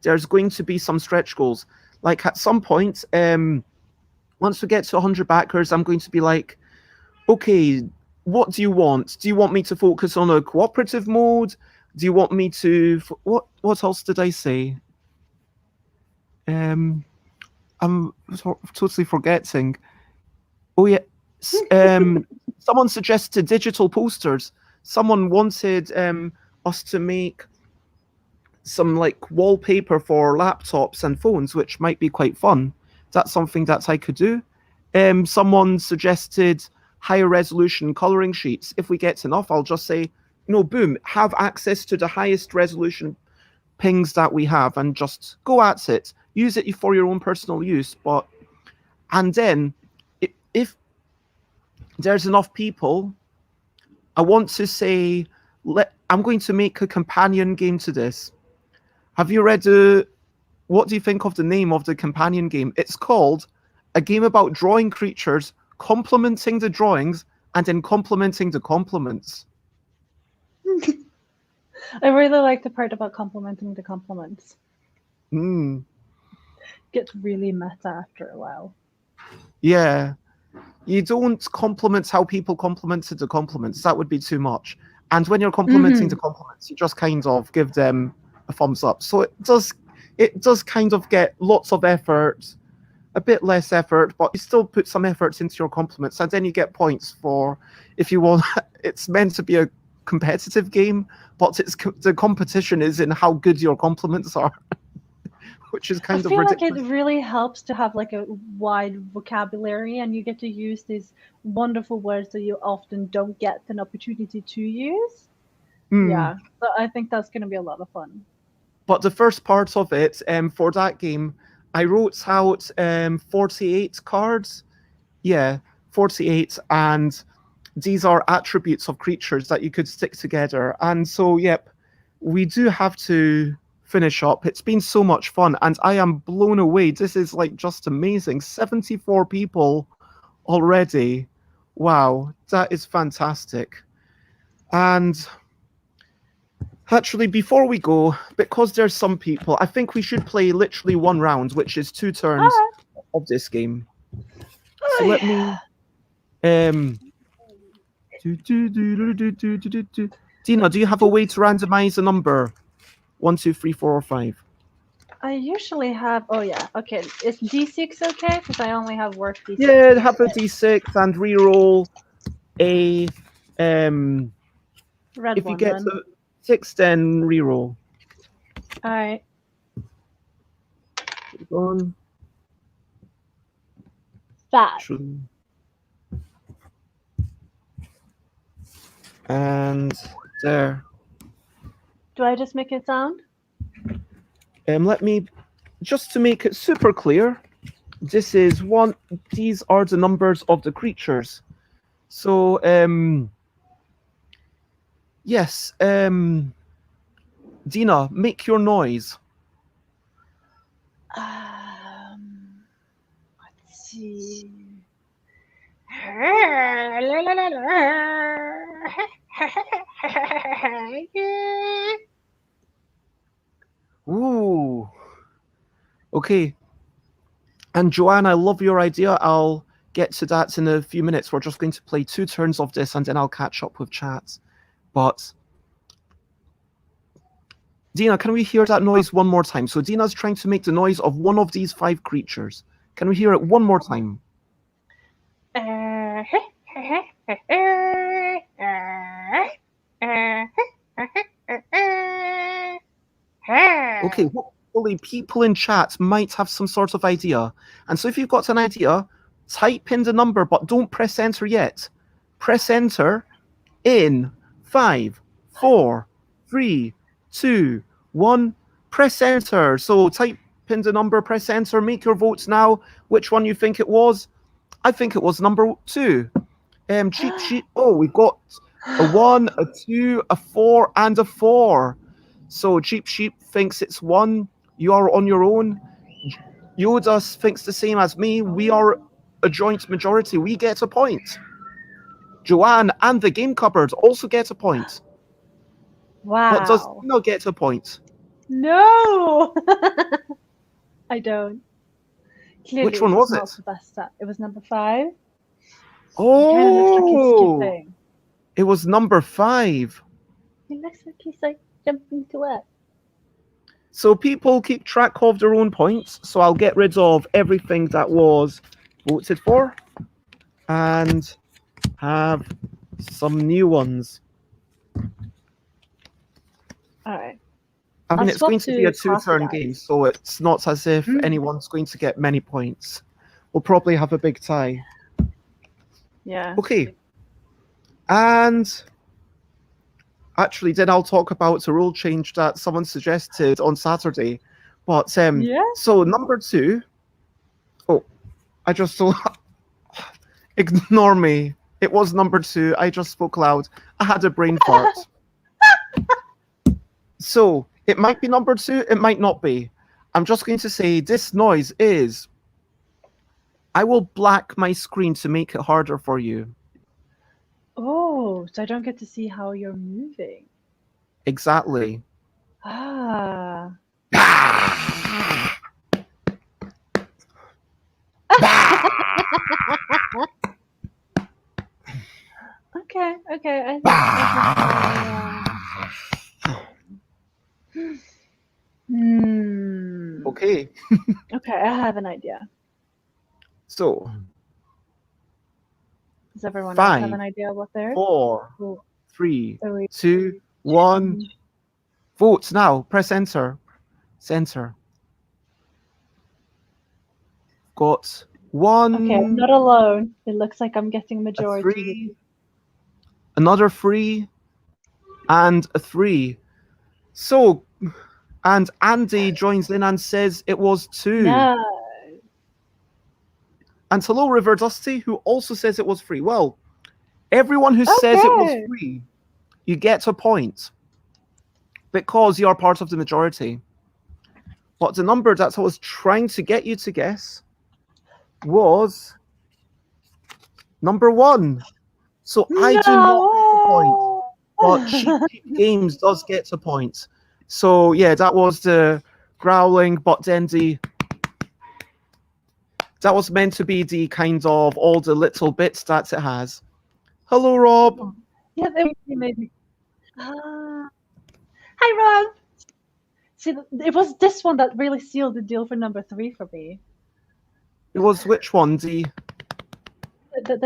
There's going to be some stretch goals. Like at some point, once we get to 100 backers, I'm going to be like, okay, what do you want? Do you want me to focus on a cooperative mode? Do you want me to... What else did I say? I'm totally forgetting. Oh, yeah. Someone suggested digital posters. Someone wanted us to make some like wallpaper for laptops and phones, which might be quite fun. That's something that I could do. Someone suggested higher resolution coloring sheets. If we get enough, I'll just say, no, boom, have access to the highest resolution pings that we have and just go at it. Use it for your own personal use. And then if there's enough people, I want to say, I'm going to make a companion game to this. Have you read what do you think of the name of the companion game? It's called A Game About Drawing Creatures, Complimenting the Drawings, and then Complimenting the Compliments.
I really like the part about complimenting the compliments.
Mm.
Gets really meta after a while.
Yeah. You don't compliment how people complimented the compliments. That would be too much. And when you're complimenting the compliments, you just kind of give them a thumbs up. So it does kind of get lots of effort, a bit less effort, but you still put some effort into your compliments, and then you get points for, if you want. It's meant to be a competitive game, but the competition is in how good your compliments are. Which is kind of ridiculous.
I feel like it really helps to have like a wide vocabulary, and you get to use these wonderful words that you often don't get an opportunity to use. Yeah, so I think that's going to be a lot of fun.
But the first part of it, for that game, I wrote out 48 cards. Yeah, 48, and these are attributes of creatures that you could stick together. And so, yep, we do have to finish up. It's been so much fun, and I am blown away. This is like just amazing. 74 people already. Wow, that is fantastic. And actually, before we go, because there's some people, I think we should play literally one round, which is 2 turns of this game. So let me Dina, do you have a way to randomize a number? 1, 2, 3, 4, or 5?
I usually have. Oh yeah, okay. Is D6 okay? Because I only have work D6.
Yeah, have a D6 and reroll a
red
if
one.
You get a 6, then reroll.
All right.
On.
5.
And there.
Do I just make it sound?
Let me, just to make it super clear, this is one. These are the numbers of the creatures. So, yes, Dina, make your noise.
Let's see.
Ooh. Okay. And Joanne, I love your idea. I'll get to that in a few minutes. We're just going to play 2 turns of this, and then I'll catch up with chat. But Dina, can we hear that noise one more time? So Dina's trying to make the noise of one of these 5 creatures. Can we hear it one more time? Okay, hopefully people in chat might have some sort of idea. And so if you've got an idea, type in the number, but don't press enter yet. Press enter in 5, 4, 3, 2, 1. Press enter. So type in the number, press enter, make your votes now. Which one you think it was? I think it was number 2. Cheap sheet. Oh, we've got a 1, a 2, a 4, and a 4. So Cheap Sheep thinks it's 1. You are on your own. Yoda thinks the same as me. We are a joint majority. We get a point. Joanne and the Game Cupboard also get a point.
Wow.
But does Dina get a point?
No! I don't. Clearly,
Which one was
not
it?
The best set. It was number 5.
Oh!
It kind of looks like he's skipping.
It was number 5.
It looks like he's like jumping to it.
So people keep track of their own points. So I'll get rid of everything that was voted for and have some new ones.
All right.
I mean, it's going to be a 2-turn game, so it's not as if anyone's going to get many points. We'll probably have a big tie.
Yeah.
Okay. And actually, then I'll talk about the rule change that someone suggested on Saturday. But so number 2. Oh, I just saw. Ignore me. It was number 2. I just spoke loud. I had a brain fart. So it might be number 2. It might not be. I'm just going to say this noise is... I will black my screen to make it harder for you.
Oh, so I don't get to see how you're moving.
Exactly.
Ah. Okay.
Okay.
Okay, I have an idea.
So,
Does everyone else have
5,
an idea of what they're?
4,
Cool.
3,
3,
2, 1. Vote now. Press enter. Enter. Got 1.
Okay, I'm not alone. It looks like I'm getting
A
majority.
3. Another 3. And a 3. So, and Andy joins in and says it was 2.
No.
And hello, River Dusty, who also says it was 3. Well, everyone who says it was 3, you get a point. Because you are part of the majority. But the number that I was trying to get you to guess was number 1. So I do not get a point. But Cheap Games does get a point. So yeah, that was the growling, but then that was meant to be the kind of all the little bits that it has. Hello, Rob.
Yeah, they made me. Hi, Rob. See, it was this one that really sealed the deal for number 3 for me.
It was which one?
The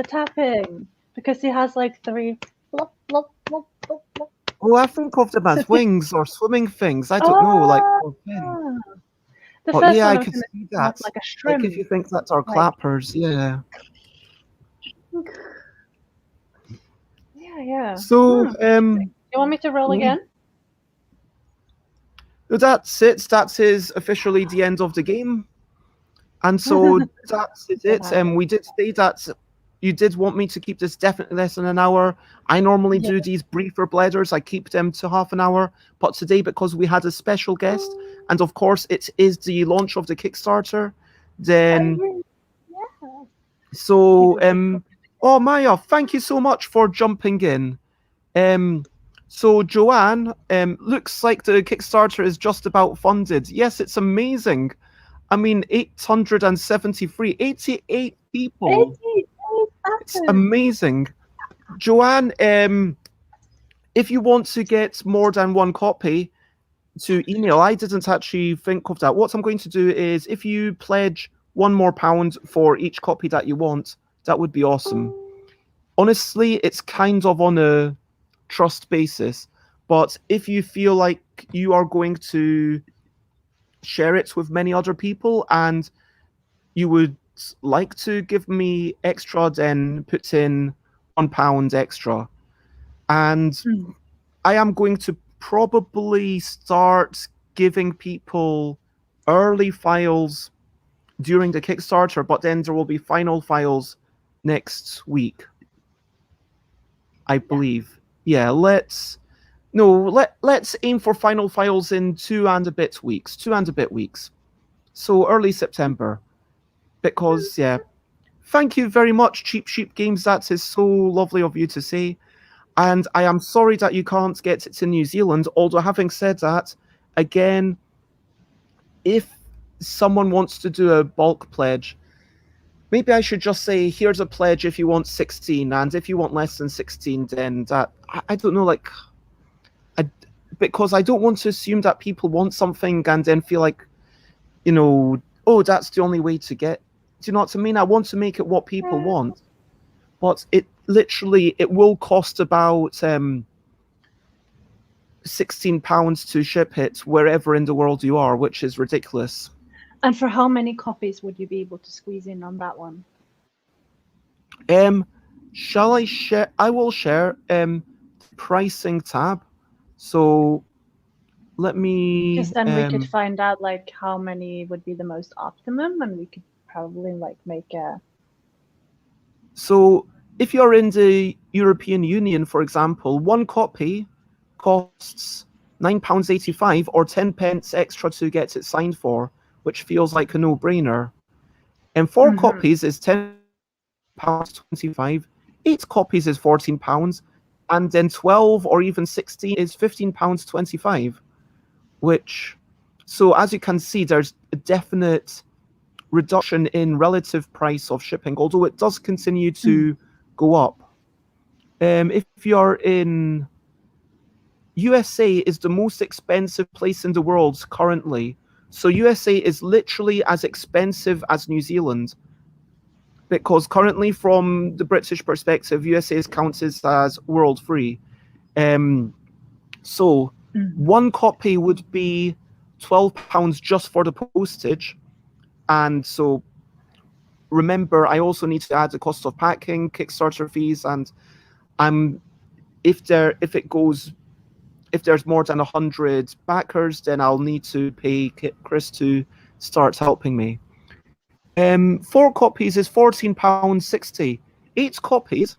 tapping, because he has like 3. Blop, blop, blop, blop, blop.
Oh, I think of them as wings or swimming things. I don't know, like.
The
But
first
yeah,
one
I can see that.
like a shrimp.
Like if you think that's our clappers, yeah.
Yeah.
So,
you want me to roll again?
That's it. That is officially the end of the game. And so that's it. We did say that you did want me to keep this definitely less than an hour. I normally do these briefer bladders. I keep them to half an hour. But today, because we had a special guest, and of course it is the launch of the Kickstarter, then... So, oh, Maya, thank you so much for jumping in. So, Joanne, looks like the Kickstarter is just about funded. Yes, it's amazing. I mean, 873, 88 people.
88,
it's amazing. Joanne, if you want to get more than one copy to email, I didn't actually think of that. What I'm going to do is, if you pledge £1 more for each copy that you want, that would be awesome. Honestly, it's kind of on a trust basis, but if you feel like you are going to share it with many other people and you would like to give me extra, then put in £1 extra. And I am going to probably start giving people early files during the Kickstarter, but then there will be final files next week, I believe. Yeah, let's aim for final files in 2 and a bit weeks. So early September. Because yeah. Thank you very much, Cheap Sheep Games. That is so lovely of you to say. And I am sorry that you can't get it to New Zealand, although having said that, again, if someone wants to do a bulk pledge, maybe I should just say, here's a pledge if you want 16, and if you want less than 16, then that, I don't know, like, because I don't want to assume that people want something and then feel like, you know, oh, that's the only way to get, do you know what I mean? I want to make it what people want, but it literally, it will cost about £16 to ship it wherever in the world you are, which is ridiculous.
And for how many copies would you be able to squeeze in on that one?
Shall I share? I will share pricing tab. So let me...
Because then we could find out like how many would be the most optimum, and we could probably like make a...
So if you're in the European Union, for example, one copy costs £9.85 or 10 pence extra to get it signed for. which feels like a no-brainer. And 4
Mhm.
copies is £10.25. 8 copies is £14, and then 12 or even 16 is £15.25. Which, so as you can see, there's a definite reduction in relative price of shipping, although it does continue to go up. If you're in USA, is the most expensive place in the world currently. So USA is literally as expensive as New Zealand, because currently, from the British perspective, USA is counted as world free. So one copy would be £12 just for the postage, and so remember, I also need to add the cost of packing, Kickstarter fees, and if there's more than 100 backers, then I'll need to pay Chris to start helping me. 4 copies is £14.60. 8 copies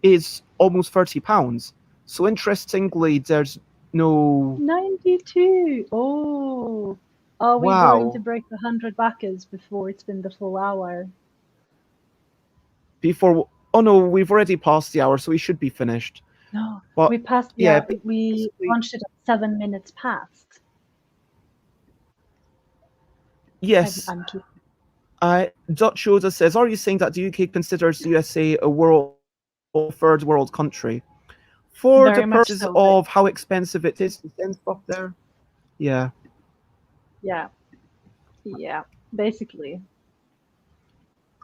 is almost £30. So interestingly, there's no
92. Oh, are we going to
wow.
break 100 backers before it's been the full hour?
Before, oh no, we've already passed the hour, so we should be finished.
No,
But
we passed.
yeah,
Yeah, we
basically,
launched it at 7 minutes past.
yes.
I'm keeping.
Dutch Yoda says, are you saying that the UK considers the USA a third world country? For
Very
the
much
purposes
so,
of how expensive it is to send stuff there? Yeah.
Yeah, basically,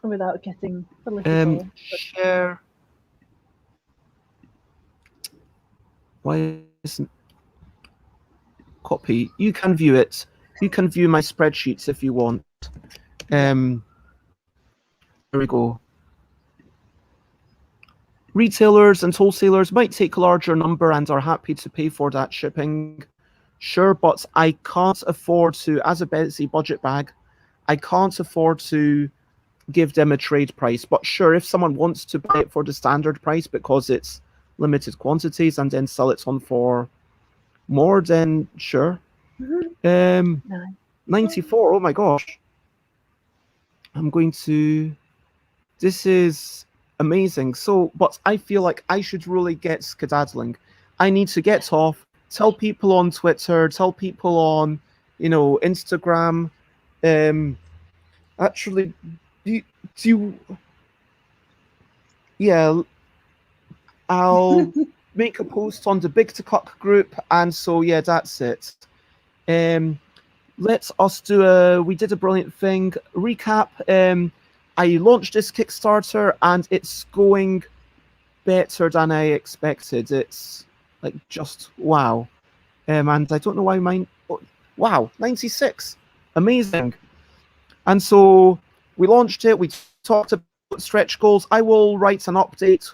without getting political.
Share. Why isn't copy? You can view it. You can view my spreadsheets if you want. There we go. Retailers and wholesalers might take a larger number and are happy to pay for that shipping. Sure, but I can't afford to, as a Betsy budget bag, I can't afford to give them a trade price. But sure, if someone wants to buy it for the standard price because it's limited quantities and then sell it on for more, then sure. 94, oh my gosh. I'm going to, this is amazing. So, but I feel like I should really get skedaddling. I need to get off, tell people on Twitter, tell people on, Instagram. Actually, yeah, I'll make a post on the Big to Cuck group, and so yeah, that's it. Let us do we did a brilliant thing. Recap. I launched this Kickstarter and it's going better than I expected. It's like just wow. And I don't know why mine. Oh, wow, 96, amazing. And so we launched it. We talked about stretch goals. I will write an update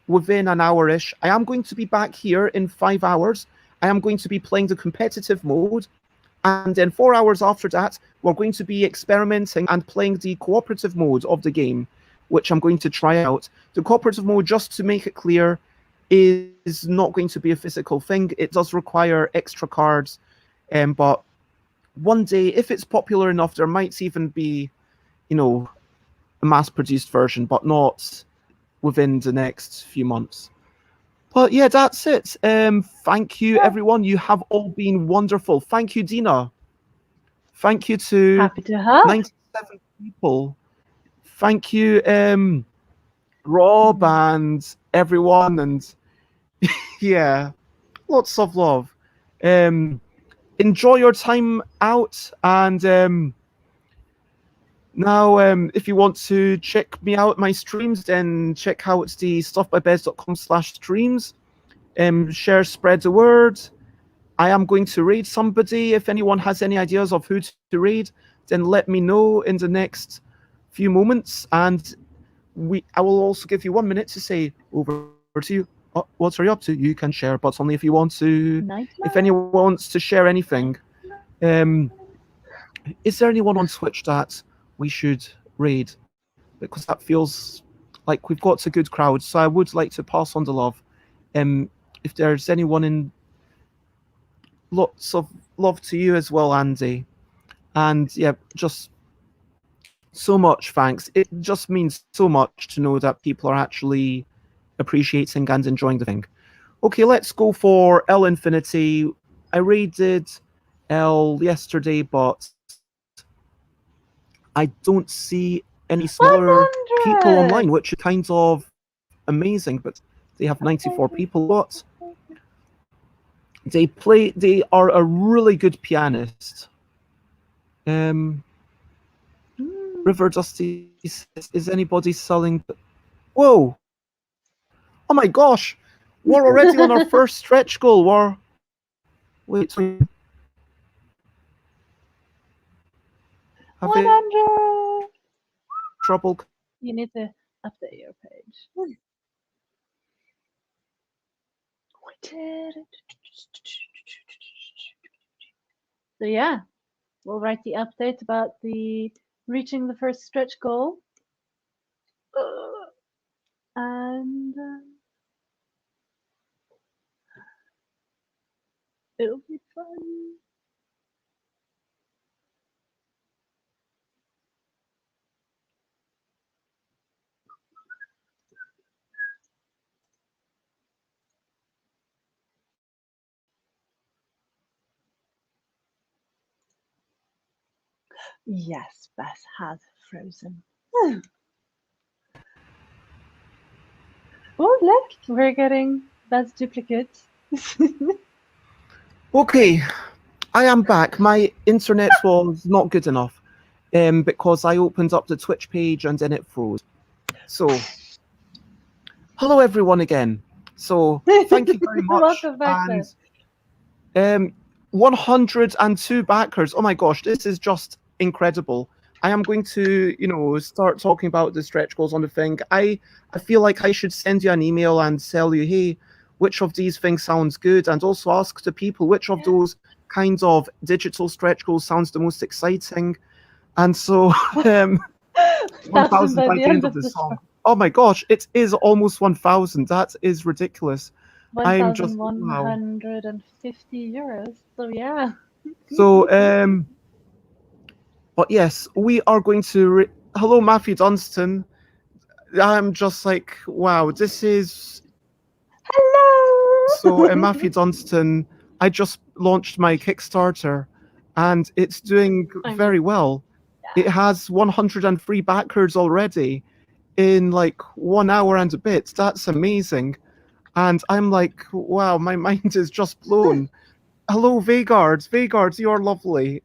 within an hour-ish. I am going to be back here in 5 hours. I am going to be playing the competitive mode. And then 4 hours after that, we're going to be experimenting and playing the cooperative mode of the game, which I'm going to try out. The cooperative mode, just to make it clear, is not going to be a physical thing. It does require extra cards. But one day, if it's popular enough, there might even be, a mass-produced version, but not within the next few months. But yeah, that's it. Thank you, everyone. You have all been wonderful. Thank you, Dina. Thank you to
Happy to help.
97 people. Thank you, Rob and everyone. And yeah, lots of love. Enjoy your time out. And now, if you want to check me out, my streams, then check out the stuffbybez.com/streams. Share, spread the word. I am going to raid somebody. If anyone has any ideas of who to raid, then let me know in the next few moments. And I will also give you 1 minute to say over to you. What are you up to? You can share, but only if you want to. If anyone wants to share anything. Is there anyone on Twitch that we should raid? Because that feels like we've got a good crowd. So I would like to pass on the love. If there's anyone in, lots of love to you as well, Andy. And yeah, just so much thanks. It just means so much to know that people are actually appreciating and enjoying the thing. Okay, let's go for L Infinity. I raided L yesterday, but I don't see any smaller people
100.
online, which is kind of amazing. But they have 94 people. What? They are a really good pianist. River Dusty says, is anybody selling? Whoa! Oh my gosh! We're already on our first stretch goal. Wait. Have
100.
trouble?
You need to update your page. So yeah, we'll write the update about the reaching the first stretch goal. And it'll be fun. Yes, Beth has frozen. Oh, look, we're getting Beth's duplicates.
Okay, I am back. My internet was not good enough because I opened up the Twitch page and then it froze. So, hello everyone again. So, thank you very much.
Welcome back,
And 102 backers. Oh my gosh, this is just incredible. I am going to, start talking about the stretch goals on the thing. I feel like I should send you an email and tell you, hey, which of these things sounds good, and also ask the people which of those kinds of digital stretch goals sounds the most exciting. And so, 1,000 by the end of the song. Oh my gosh, it is almost 1,000. That is ridiculous.
1,150 euros. So yeah.
So but yes, we are going to. Hello, Matthew Dunstan. I'm just like, wow, this is.
Hello.
So, Matthew Dunstan, I just launched my Kickstarter, and it's doing very well. Yeah. It has 103 backers already in like 1 hour and a bit. That's amazing. And I'm like, wow, my mind is just blown. Hello, Vagard. Vagard, you're lovely.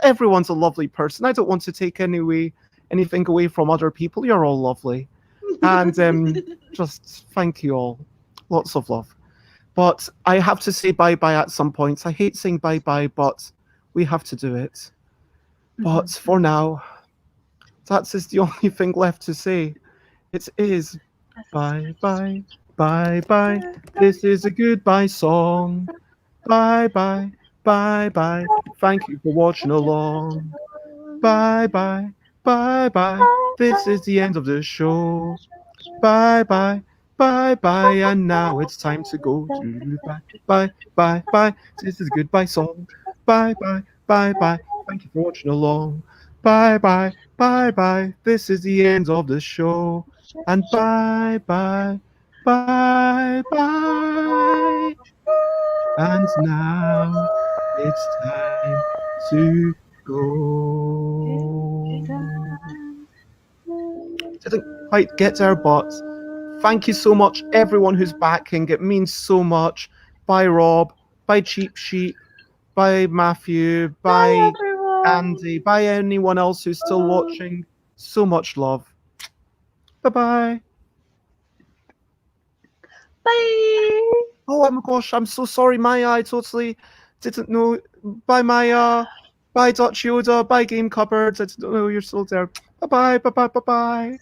Everyone's a lovely person. I don't want to take anything away from other people. You're all lovely. And just thank you all. Lots of love. But I have to say bye-bye at some point. I hate saying bye-bye, but we have to do it. But for now, that is the only thing left to say. It is bye-bye, bye-bye. This is a goodbye song. Bye-bye, bye-bye. Thank you for watching along. Bye-bye, bye-bye. This is the end of the show. Bye-bye, bye-bye. And now it's time to go. Bye, bye, bye, bye. This is a goodbye song. Bye-bye, bye-bye. Thank you for watching along. Bye-bye, bye-bye. This is the end of the show. And bye-bye, bye-bye. And now it's time to go. Didn't quite get there, but thank you so much, everyone who's backing. It means so much. Bye, Rob. Bye, Cheap Sheep. Bye, Matthew. Bye, Andy. Bye, anyone else who's still watching. So much love. Bye-bye.
Bye.
Oh my gosh, I'm so sorry, Maya. I totally didn't know. Bye, Maya. Bye, Dutch Yoda. Bye, Game Cupboard. I didn't know you're still there. Bye-bye, bye-bye, bye-bye.